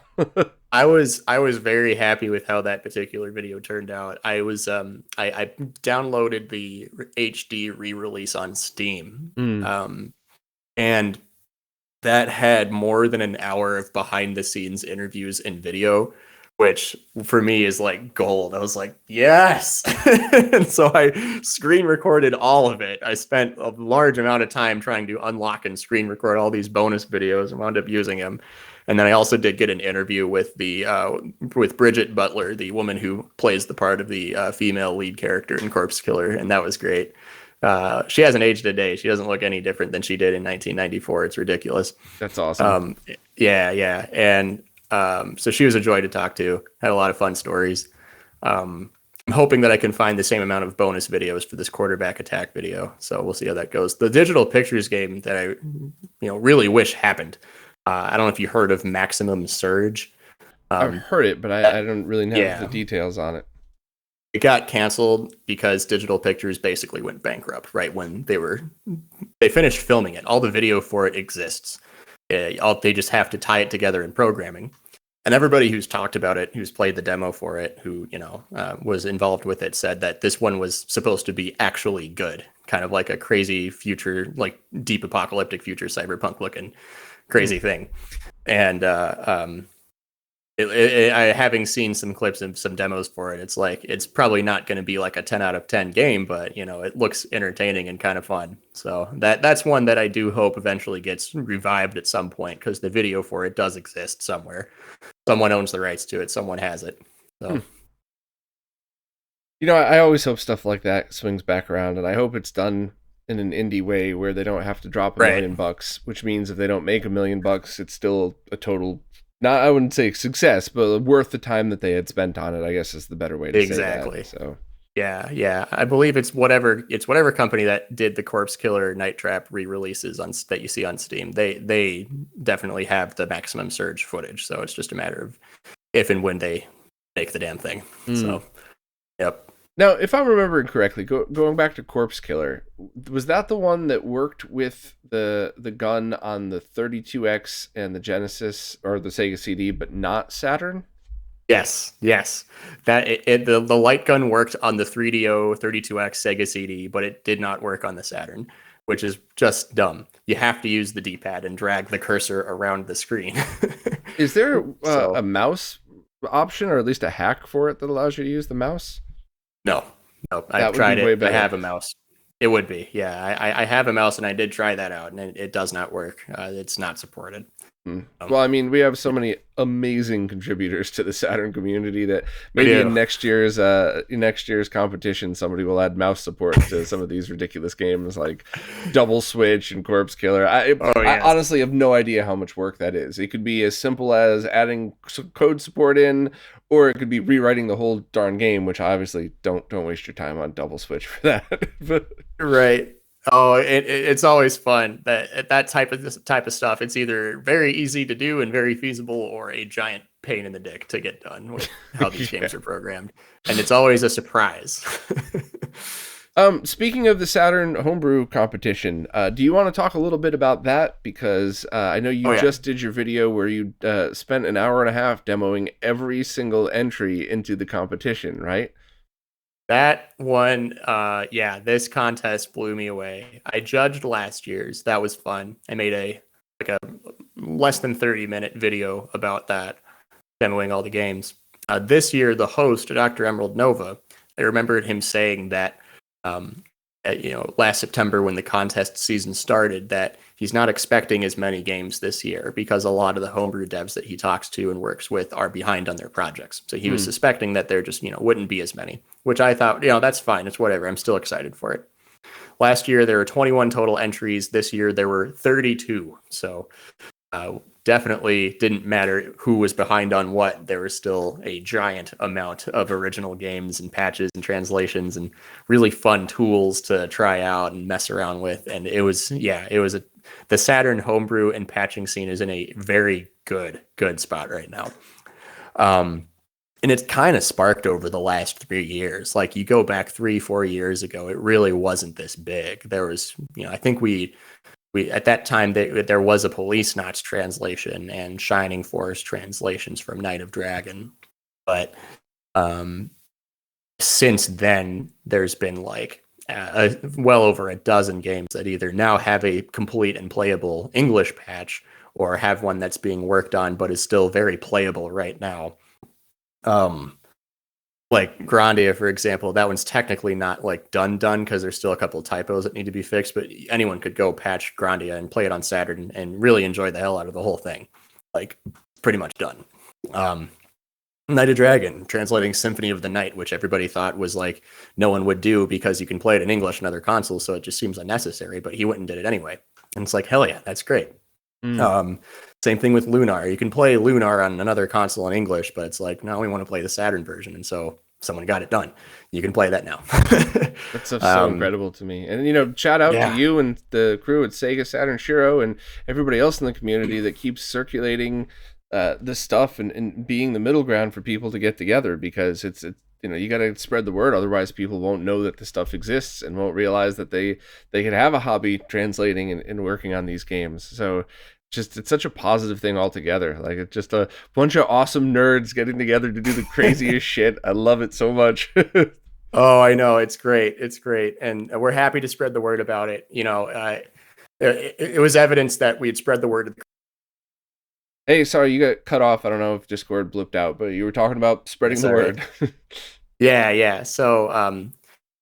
I was very happy with how that particular video turned out. I downloaded the HD re-release on Steam. Mm, And that had more than an hour of behind the scenes interviews and video, which for me is like gold. I was like, yes. And so I screen recorded all of it. I spent a large amount of time trying to unlock and screen record all these bonus videos and wound up using them. And then I also did get an interview with the with Bridget Butler, the woman who plays the part of the female lead character in Corpse Killer, and that was great. She hasn't aged a day. She doesn't look any different than she did in 1994. It's ridiculous. that's awesome. Um, yeah, yeah. And so she was a joy to talk to. Had a lot of fun stories. I'm hoping that I can find the same amount of bonus videos for this quarterback attack video. So we'll see how that goes. The digital pictures game that I, really wish happened. I don't know if you heard of Maximum Surge. I've Um, heard it, but I don't really have the yeah, details on it. it got canceled because Digital Pictures basically went bankrupt right when they finished filming it. All the video for it exists. They just have to tie it together in programming. And everybody who's talked about it, who's played the demo for it, who was involved with it, said that this one was supposed to be actually good, kind of like a crazy future, like deep apocalyptic future, cyberpunk looking Hmm. crazy thing. And having seen some clips and some demos for it, it's like it's probably not going to be like a 10 out of 10 game, but it looks entertaining and kind of fun. So that's one that I do hope eventually gets revived at some point, because the video for it does exist somewhere. Someone owns the rights to it. Someone has it. Hmm. So I always hope stuff like that swings back around, and I hope it's done in an indie way where they don't have to drop a right, million bucks, which means if they don't make $1 million, it's still a total, not, I wouldn't say success, but worth the time that they had spent on it, I guess is the better way to say that. exactly. So, Yeah, yeah. I believe it's whatever company that did the Corpse Killer Night Trap re-releases on that you see on Steam. They definitely have the Maximum Surge footage, so it's just a matter of if and when they make the damn thing. mm. So, yep. Now, if I'm remembering correctly, going back to Corpse Killer, was that the one that worked with the gun on the 32X and the Genesis or the Sega CD, but not Saturn? Yes, yes. The light gun worked on the 3DO 32X Sega CD, but it did not work on the Saturn, which is just dumb. You have to use the D-pad and drag the cursor around the screen. Is there a So mouse option, or at least a hack for it that allows you to use the mouse? no, no, I've That would be tried way it. I better. have a mouse. It would be, yeah. I have a mouse and I did try that out, and it does not work. It's not supported. Hmm. Um, Well, I mean, we have so many amazing contributors to the Saturn community that we maybe in do. next year's competition, somebody will add mouse support to some of these ridiculous games like Double Switch and Corpse Killer. Oh I yes. honestly have no idea how much work that is. It could be as simple as adding code support in, or it could be rewriting the whole darn game. Which obviously don't waste your time on Double Switch for that. But Right. Oh, it's always fun that type of stuff. It's either very easy to do and very feasible, or a giant pain in the dick to get done with how these yeah. games are programmed, and it's always a surprise. Speaking of the Saturn homebrew competition, do you want to talk a little bit about that? Because I know you Oh yeah, just did your video where you spent an hour and a half demoing every single entry into the competition, right? that one. Yeah, this contest blew me away. I judged last year's. That was fun. I made a less than 30-minute video about that, demoing all the games. This year, the host, Dr. Emerald Nova, I remembered him saying that. Um, last September when the contest season started, that he's not expecting as many games this year because a lot of the homebrew devs that he talks to and works with are behind on their projects. So he was suspecting that there just, wouldn't be as many, which I thought, that's fine. It's whatever. I'm still excited for it. Last year, there were 21 total entries. This year, there were 32. So definitely didn't matter who was behind on what. There was still a giant amount of original games and patches and translations and really fun tools to try out and mess around with. And it was the Saturn homebrew and patching scene is in a very good spot right now. And it's kind of sparked over the last 3 years. Like you go back 3-4 years ago, it really wasn't this big. There was, I think we at that time there was a Police Knots translation and Shining Force translations from Night of Dragon, but since then there's been like well over a dozen games that either now have a complete and playable English patch or have one that's being worked on but is still very playable right now. Like Grandia, for example, that one's technically not like done because there's still a couple of typos that need to be fixed, but anyone could go patch Grandia and play it on Saturn and really enjoy the hell out of the whole thing. Like pretty much done. Night of Dragon, translating Symphony of the Night, which everybody thought was like no one would do because you can play it in English on other consoles, so it just seems unnecessary, but he went and did it anyway. And it's like, hell yeah, that's great. Same thing with Lunar. You can play Lunar on another console in English, but it's like, no, we want to play the Saturn version. And so someone got it done. You can play that now. That's so incredible to me. And, shout out to you and the crew at Sega Saturn Shiro and everybody else in the community that keeps circulating this stuff and being the middle ground for people to get together, because it's you got to spread the word. Otherwise, people won't know that this stuff exists and won't realize that they can have a hobby translating and working on these games. So it's such a positive thing altogether. Like it's just a bunch of awesome nerds getting together to do the craziest shit. I love it so much. Oh, I know. It's great. It's great. And we're happy to spread the word about it. It was evidence that we had spread the word. Hey, sorry, you got cut off. I don't know if Discord blipped out, but you were talking about spreading the word. Yeah. So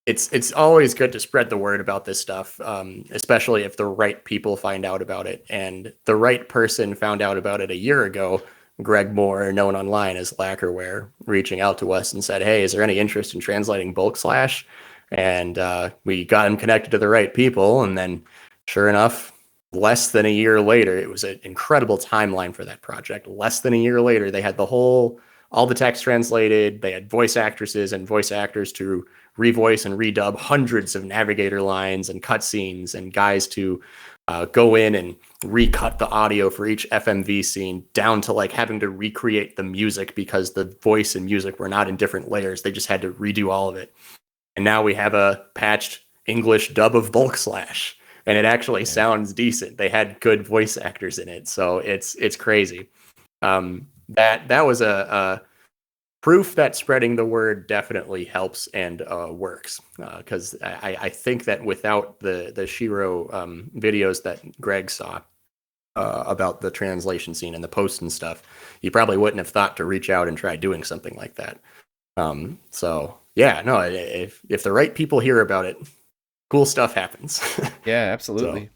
it's always good to spread the word about this stuff, especially if the right people find out about it. And the right person found out about it a year ago. Greg Moore, known online as Lacquerware, reaching out to us and said, hey, is there any interest in translating Bulk Slash? And we got him connected to the right people. And then sure enough, less than a year later, it was an incredible timeline for that project. Less than a year later, they had all the text translated. They had voice actresses and voice actors to revoice and redub hundreds of navigator lines and cutscenes, and guys to go in and recut the audio for each FMV scene, down to like having to recreate the music because the voice and music were not in different layers. They just had to redo all of it. And now we have a patched English dub of Bulk Slash, and it actually sounds decent. They had good voice actors in it, so it's crazy. That was a proof that spreading the word definitely helps and works, because I think that without the Shiro videos that Greg saw about the translation scene and the posts and stuff, you probably wouldn't have thought to reach out and try doing something like that. So yeah, no, if the right people hear about it, cool stuff happens. Yeah, absolutely.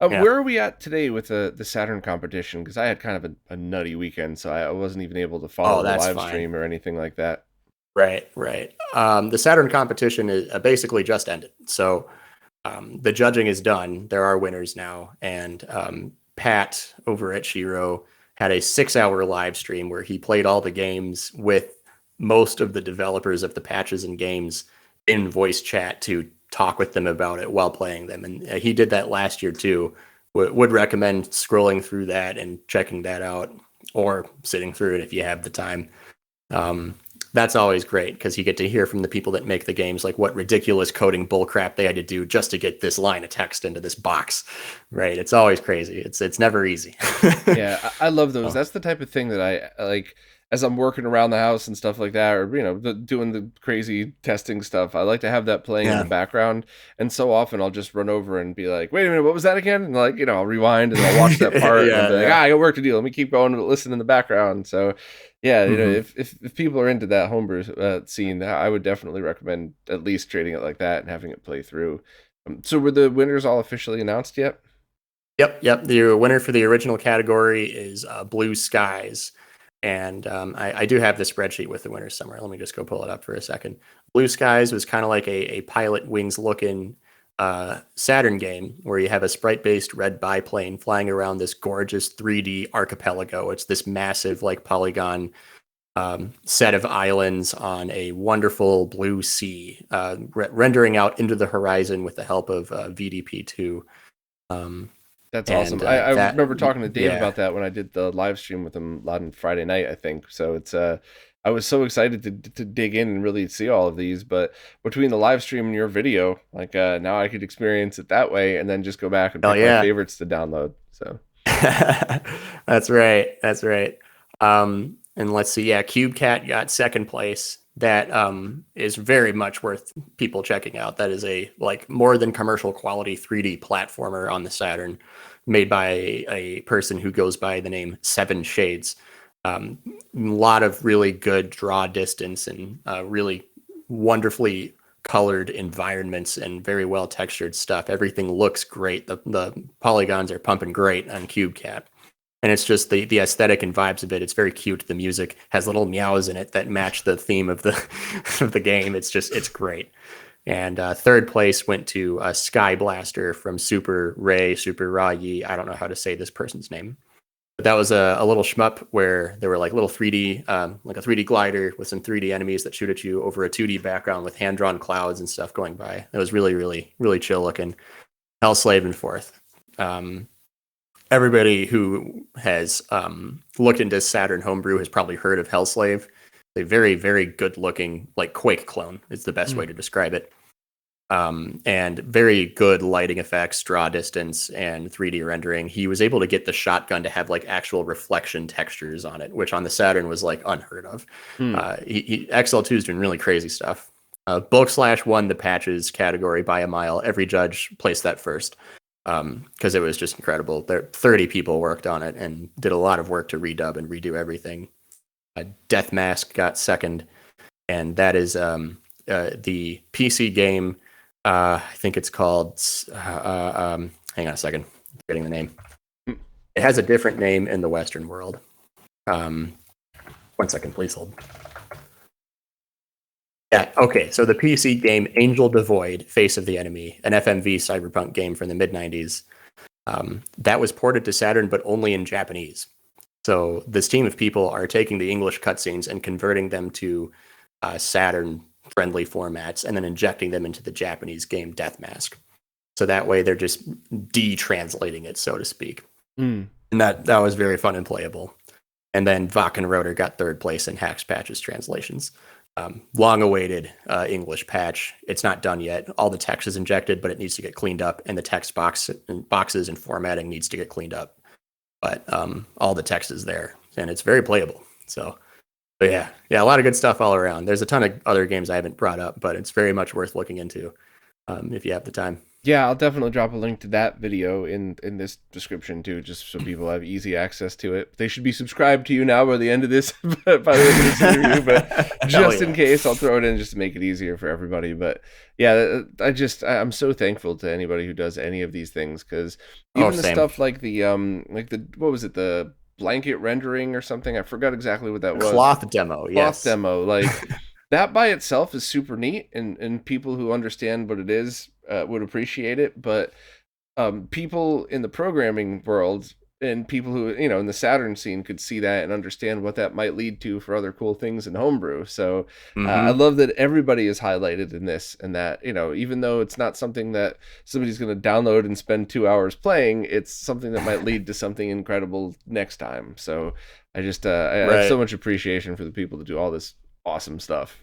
Where are we at today with the Saturn competition? Because I had kind of a nutty weekend, so I wasn't even able to follow the live stream or anything like that. Right. The Saturn competition is basically just ended. So the judging is done. There are winners now. And Pat over at Shiro had a 6-hour live stream where he played all the games with most of the developers of the patches and games in voice chat to talk with them about it while playing them. And he did that last year too. Would recommend scrolling through that and checking that out, or sitting through it if you have the time. That's always great because you get to hear from the people that make the games, like what ridiculous coding bullcrap they had to do just to get this line of text into this box. Right. It's always crazy. It's never easy. Yeah, I love those. That's the type of thing that I like. As I'm working around the house and stuff like that, or doing the crazy testing stuff, I like to have that playing in the background. And so often I'll just run over and be like, "Wait a minute, what was that again?" And like, I'll rewind and I'll watch that part and be like, "I got work to do. Let me keep going and listen in the background." So, yeah, if people are into that homebrew scene, I would definitely recommend at least trading it like that and having it play through. So were the winners all officially announced yet? Yep. The winner for the original category is Blue Skies. And I do have the spreadsheet with the winners somewhere. Let me just go pull it up for a second. Blue Skies was kind of like a Pilot Wings looking Saturn game where you have a sprite based red biplane flying around this gorgeous 3D archipelago. It's this massive, like, polygon set of islands on a wonderful blue sea, rendering out into the horizon with the help of VDP2. Um, That's and awesome. I that, remember talking to Dave yeah. about that when I did the live stream with him on Friday night, I think. So it's I was so excited to dig in and really see all of these, but between the live stream and your video, like now I could experience it that way and then just go back and Hell pick my yeah. favorites to download. So That's right. That's right. And let's see. Yeah, Cube Cat got second place. That is very much worth people checking out. That is a like more than commercial quality 3D platformer on the Saturn, made by a person who goes by the name Seven Shades. A lot of really good draw distance and really wonderfully colored environments and very well textured stuff. Everything looks great. The polygons are pumping great on CubeCat. And it's just the aesthetic and vibes of it. It's very cute. The music has little meows in it that match the theme of the of the game. It's great. And third place went to Sky Blaster from Super Ra Yi. I don't know how to say this person's name. But that was a little shmup where there were like little 3D, like a 3D glider with some 3D enemies that shoot at you over a 2D background with hand drawn clouds and stuff going by. It was really, really, really chill looking. Hellslave in fourth. Um, Everybody who has looked into Saturn Homebrew has probably heard of Hellslave. A very, very good looking, like, Quake clone is the best way to describe it. And very good lighting effects, draw distance, and 3D rendering. He was able to get the shotgun to have like actual reflection textures on it, which on the Saturn was like unheard of. hmm. XL2 is doing really crazy stuff. Bulk Slash won the patches category by a mile. Every judge placed that first because it was just incredible. 30 people worked on it and did a lot of work to redub and redo everything. Death Mask got second, and that is the PC game. I think it's called. Hang on a second, I'm forgetting the name. It has a different name in the Western world. 1 second, please hold. Yeah, okay. So the PC game Angel Devoid: Face of the Enemy, an FMV cyberpunk game from the mid '90s, that was ported to Saturn, but only in Japanese. So this team of people are taking the English cutscenes and converting them to Saturn friendly formats and then injecting them into the Japanese game Death Mask. So that way they're just de-translating it, so to speak. Mm. And that was very fun and playable. And then Vakken Rotor got third place in Hacks Patches translations. Long-awaited English patch. It's not done yet. All the text is injected, but it needs to get cleaned up, and the text boxes and formatting needs to get cleaned up. But all the text is there, and it's very playable. So, but yeah, a lot of good stuff all around. There's a ton of other games I haven't brought up, but it's very much worth looking into if you have the time. Yeah, I'll definitely drop a link to that video in this description too, just so people have easy access to it. They should be subscribed to you now by the end of this by the end of this interview, but just in case, I'll throw it in just to make it easier for everybody. But yeah, I'm so thankful to anybody who does any of these things, because even the Same. stuff like the what was it, the blanket rendering or something? I forgot exactly what that was. Cloth demo, Cloth yes. demo, like that by itself is super neat, and people who understand what it is would appreciate it. But people in the programming world and people who, in the Saturn scene could see that and understand what that might lead to for other cool things in Homebrew. So I love that everybody is highlighted in this, and that, even though it's not something that somebody's going to download and spend 2 hours playing, it's something that might lead to something incredible next time. So I just I have so much appreciation for the people that do all this awesome stuff.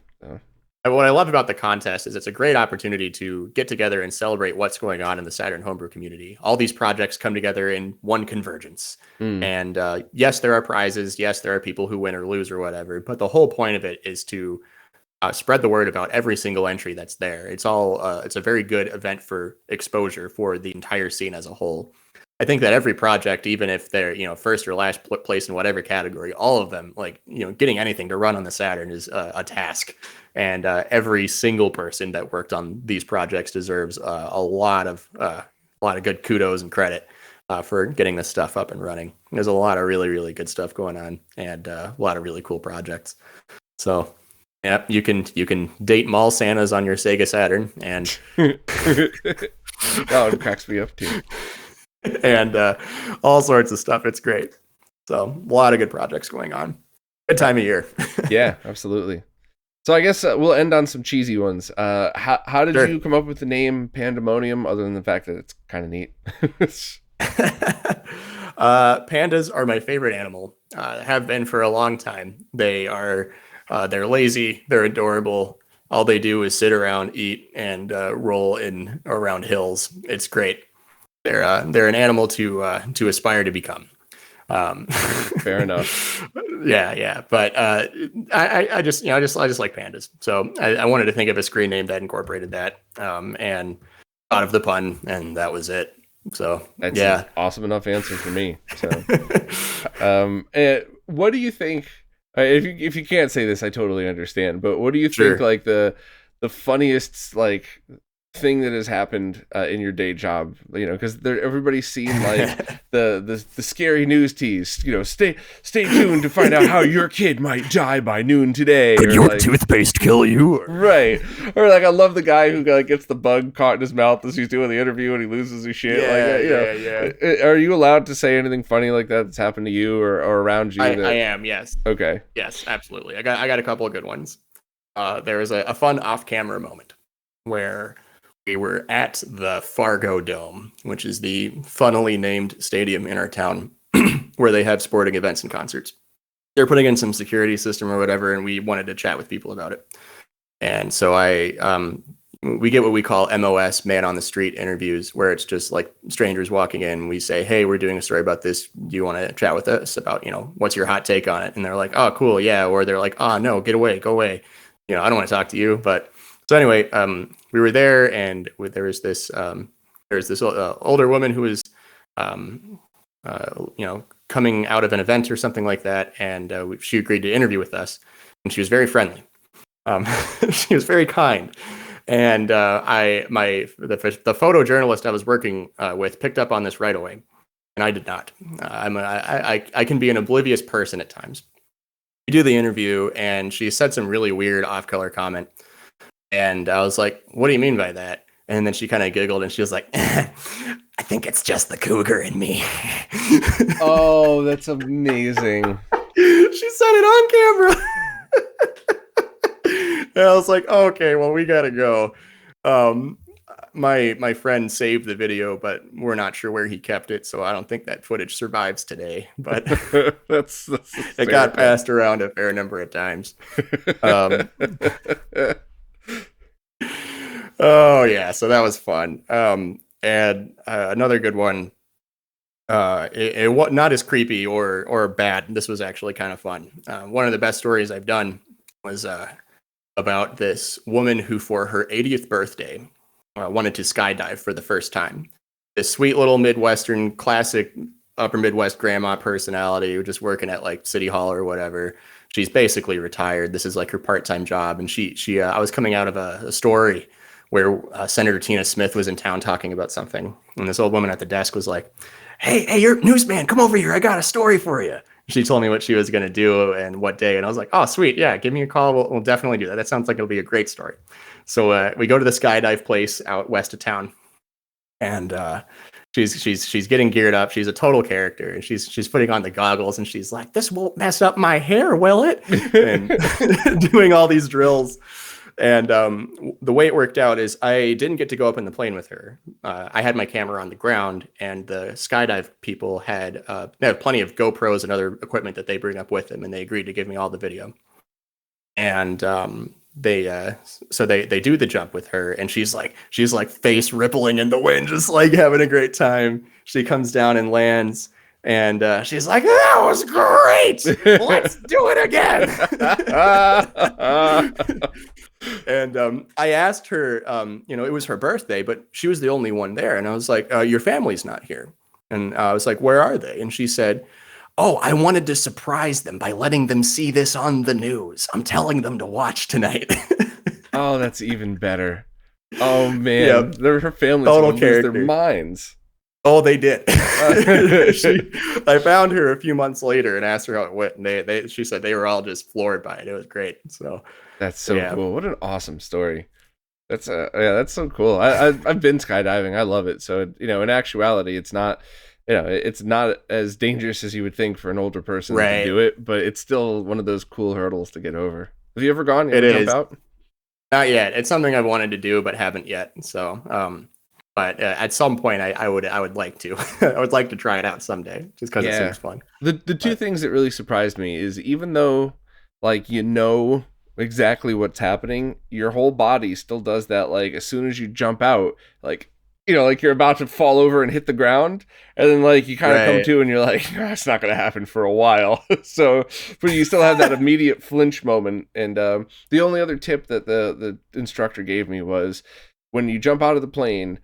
What I love about the contest is it's a great opportunity to get together and celebrate what's going on in the Saturn homebrew community. All these projects come together in one convergence. And yes, there are prizes. Yes, there are people who win or lose or whatever. But the whole point of it is to spread the word about every single entry that's there. It's a very good event for exposure for the entire scene as a whole. I think that every project, even if they're, first or last place in whatever category, all of them, like, getting anything to run on the Saturn is a task. And every single person that worked on these projects deserves a lot of good kudos and credit for getting this stuff up and running. There's a lot of really, really good stuff going on, and a lot of really cool projects. So, yeah, you can date mall Santas on your Sega Saturn, and That one cracks me up too. and all sorts of stuff. It's great. So, a lot of good projects going on. Good time of year. Yeah, absolutely. So I guess we'll end on some cheesy ones. How did Sure. you come up with the name Pandamonium, other than the fact that it's kind of neat? Pandas are my favorite animal. Have been for a long time. They're lazy. They're adorable. All they do is sit around, eat, and roll in around hills. It's great. They're an animal to aspire to become. Fair enough. Yeah. But I just like pandas. So I wanted to think of a screen name that incorporated that, and thought of the pun, and that was it. So That's yeah, an awesome enough answer for me. So, what do you think? If you can't say this, I totally understand. But what do you think? Sure. Like the funniest like thing that has happened in your day job? Because everybody's seen like the scary news tease. Stay tuned to find out how your kid might die by noon today. Could or your like, toothpaste kill you? Right. Or like I love the guy who like gets the bug caught in his mouth as he's doing the interview and he loses his shit. Yeah. Are you allowed to say anything funny like that that's happened to you or around you? I am. Yes. Okay. Yes. Absolutely. I got a couple of good ones. There was a fun off-camera moment where we were at the Fargo Dome, which is the funnily named stadium in our town where they have sporting events and concerts. They're putting in some security system or whatever, and we wanted to chat with people about it. And so we get what we call MOS, man on the street interviews, where it's just like strangers walking in. We say, hey, we're doing a story about this. Do you want to chat with us about, what's your hot take on it? And they're like, oh, cool. Yeah. Or they're like, oh, no, get away, go away. I don't want to talk to you. But so anyway, we were there, and there was this older woman who was, coming out of an event or something like that, and she agreed to interview with us, and she was very friendly. She was very kind, and the photojournalist I was working with picked up on this right away, and I did not. I can be an oblivious person at times. We do the interview, and she said some really weird off-color comment. And I was like, what do you mean by that? And then she kind of giggled, and she was like, I think it's just the cougar in me. Oh, that's amazing. She said it on camera. And I was like, okay, well, we got to go. My friend saved the video, but we're not sure where he kept it, so I don't think that footage survives today. But that's it got passed around a fair number of times. Oh yeah, so that was fun. And another good one. It was not as creepy or bad. This was actually kind of fun. One of the best stories I've done was about this woman who, for her 80th birthday, wanted to skydive for the first time. This sweet little Midwestern, classic upper Midwest grandma personality, just working at like City Hall or whatever. She's basically retired. This is like her part-time job. And I was coming out of a story where Senator Tina Smith was in town talking about something. And this old woman at the desk was like, hey, you're newsman, come over here. I got a story for you. She told me what she was going to do and what day. And I was like, oh, sweet. Yeah, give me a call. We'll definitely do that. That sounds like it'll be a great story. So we go to the skydive place out west of town. And she's getting geared up. She's a total character. And she's putting on the goggles. And she's like, this won't mess up my hair, will it? And doing all these drills. And the way it worked out is I didn't get to go up in the plane with her. I had my camera on the ground, and the skydive people had plenty of GoPros and other equipment that they bring up with them, and they agreed to give me all the video. And they do the jump with her, and she's like face rippling in the wind, just like having a great time. She comes down and lands. And she's like, that was great. Let's do it again. And I asked her, it was her birthday, but she was the only one there. And I was like, your family's not here. And I was like, where are they? And she said, oh, I wanted to surprise them by letting them see this on the news. I'm telling them to watch tonight. Oh, that's even better. Oh man, Yep. her family's Total gonna lose their character. minds. Oh, they did. That's I found her a few months later and asked her how it went, and she said they were all just floored by it. It was great. So, so yeah, cool. What an awesome story. That's so cool. I've been skydiving. I love it. So in actuality, it's not it's not as dangerous as you would think for an older person to right. do it, but it's still one of those cool hurdles to get over. Have you ever gone? You It ever jump is. out? Not yet. It's something I've wanted to do, but haven't yet. So, but at some point, I would like to. I would like to try it out someday, just because it Yeah. seems fun. The two But things that really surprised me is even though like you know exactly what's happening, your whole body still does that like as soon as you jump out, like like you're about to fall over and hit the ground, and then like you kind of come right, to and you're like, that's not going to happen for a while. So, but you still have that immediate flinch moment. And the only other tip that the instructor gave me was when you jump out of the plane,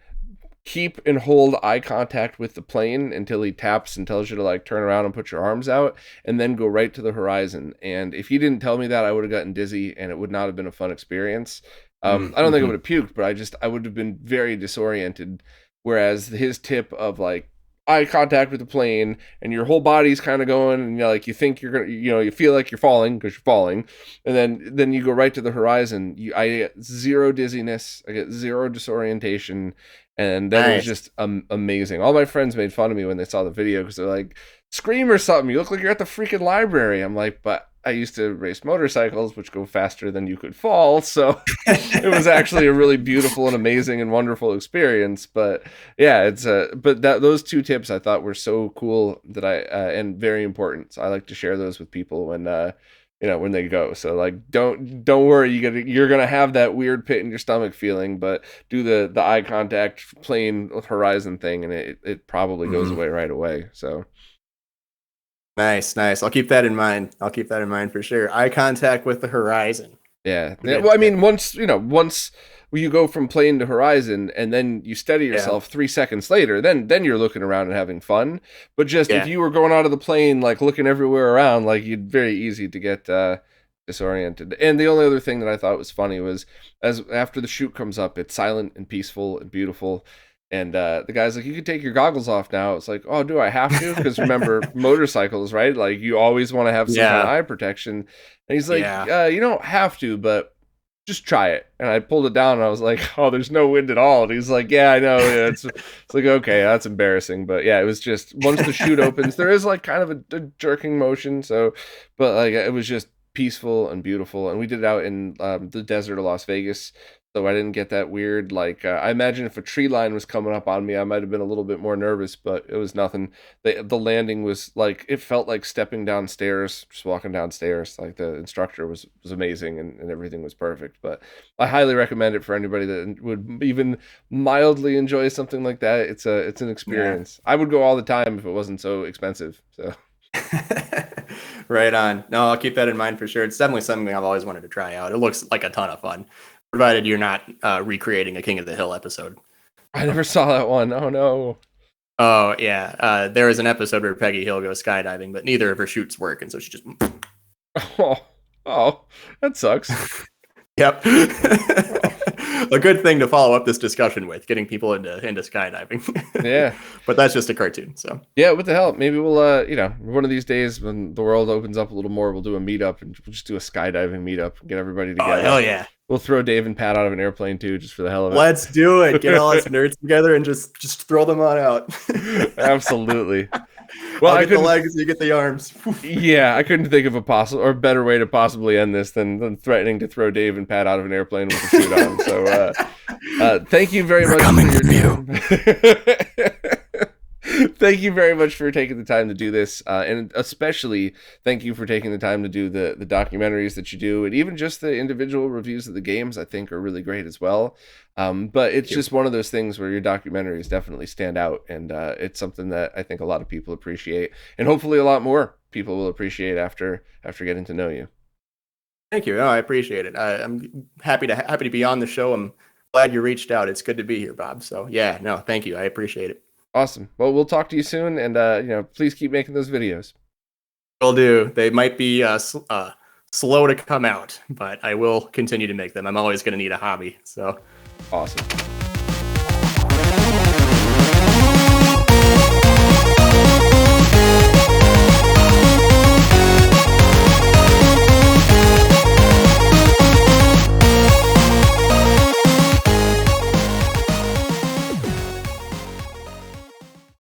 keep and hold eye contact with the plane until he taps and tells you to like turn around and put your arms out, and then go right to the horizon. And if he didn't tell me that, I would have gotten dizzy and it would not have been a fun experience. I don't think I would mm-hmm. have puked, but I would have been very disoriented. Whereas his tip of like eye contact with the plane and your whole body's kind of going, and like you think you're gonna, you feel like you're falling because you're falling, and then you go right to the horizon. I get zero dizziness, I get zero disorientation, and then it was Nice. just amazing. All my friends made fun of me when they saw the video because they're like, "Scream or something! You look like you're at the freaking library." I'm like, "But I used to race motorcycles, which go faster than you could fall, so it was actually a really beautiful and amazing and wonderful experience." But yeah, it's but those two tips I thought were so cool that I and very important. So I like to share those with people when when they go. So like don't worry, you're gonna have that weird pit in your stomach feeling, but do the eye contact plane with horizon thing, and it probably goes Mhm. away right away. So Nice, nice. I'll keep that in mind. I'll keep that in mind for sure. Eye contact with the horizon. yeah. Good Well, I tip. mean, once you go from plane to horizon, and then you steady Yeah, yourself 3 seconds later, then you're looking around and having fun. But just if yeah, you were going out of the plane, like looking everywhere around, like you'd very easy to get disoriented. And the only other thing that I thought was funny was as after the chute comes up, it's silent and peaceful and beautiful. And the guy's like, "You can take your goggles off now." It's like, "Oh, do I have to?" Because remember, motorcycles, right? Like you always want to have some kind of yeah, eye protection. And he's like, yeah. "You don't have to, but just try it." And I pulled it down and I was like, "Oh, there's no wind at all." And he's like, "Yeah, I know." Yeah, it's like, okay, that's embarrassing. But yeah, it was just once the chute opens, there is like kind of a jerking motion. So, but like it was just peaceful and beautiful. And we did it out in the desert of Las Vegas. So I didn't get that weird, like, I imagine if a tree line was coming up on me, I might have been a little bit more nervous, but it was nothing. The landing was like it felt like stepping downstairs, just walking downstairs. Like the instructor was amazing, and everything was perfect. but I highly recommend it for anybody that would even mildly enjoy something like that. It's an Yeah. experience. I would go all the time if it wasn't so expensive. So Right on. No, I'll keep that in mind for sure. It's definitely something I've always wanted to try out. It looks like a ton of fun, provided you're not recreating a King of the Hill episode. I never saw that one. Oh no. Oh yeah, there was an episode where Peggy Hill goes skydiving, but neither of her shoots work, and so she just Oh, oh, that sucks. yep. Oh, A good thing to follow up this discussion with, getting people into skydiving. yeah. But that's just a cartoon, so Yeah, what the hell? Maybe we'll one of these days when the world opens up a little more, we'll do a meetup and we'll just do a skydiving meetup and get everybody oh together. hell yeah. We'll throw Dave and Pat out of an airplane too, just for the hell of Let's do it. Get all us it. nerds together and just throw them on out. Absolutely. Well, I'll I get the couldn't. legs, you get the arms. Yeah, I couldn't think of a possible or better way to possibly end this than threatening to throw Dave and Pat out of an airplane with a suit on. So, thank you very We're much coming for for you. your. Thank you very much for taking the time to do this, and especially thank you for taking the time to do the documentaries that you do, and even just the individual reviews of the games. I think are really great as well. But it's Thank you. just one of those things where your documentaries definitely stand out, and it's something that I think a lot of people appreciate, and hopefully a lot more people will appreciate after getting to know you. Thank you. No, I appreciate it. I'm happy to be on the show. I'm glad you reached out. It's good to be here, Bob. So yeah, no, thank you. I appreciate it. Awesome. Well, we'll talk to you soon, and please keep making those videos. Will do. They might be slow to come out, but I will continue to make them. I'm always going to need a hobby. So Awesome.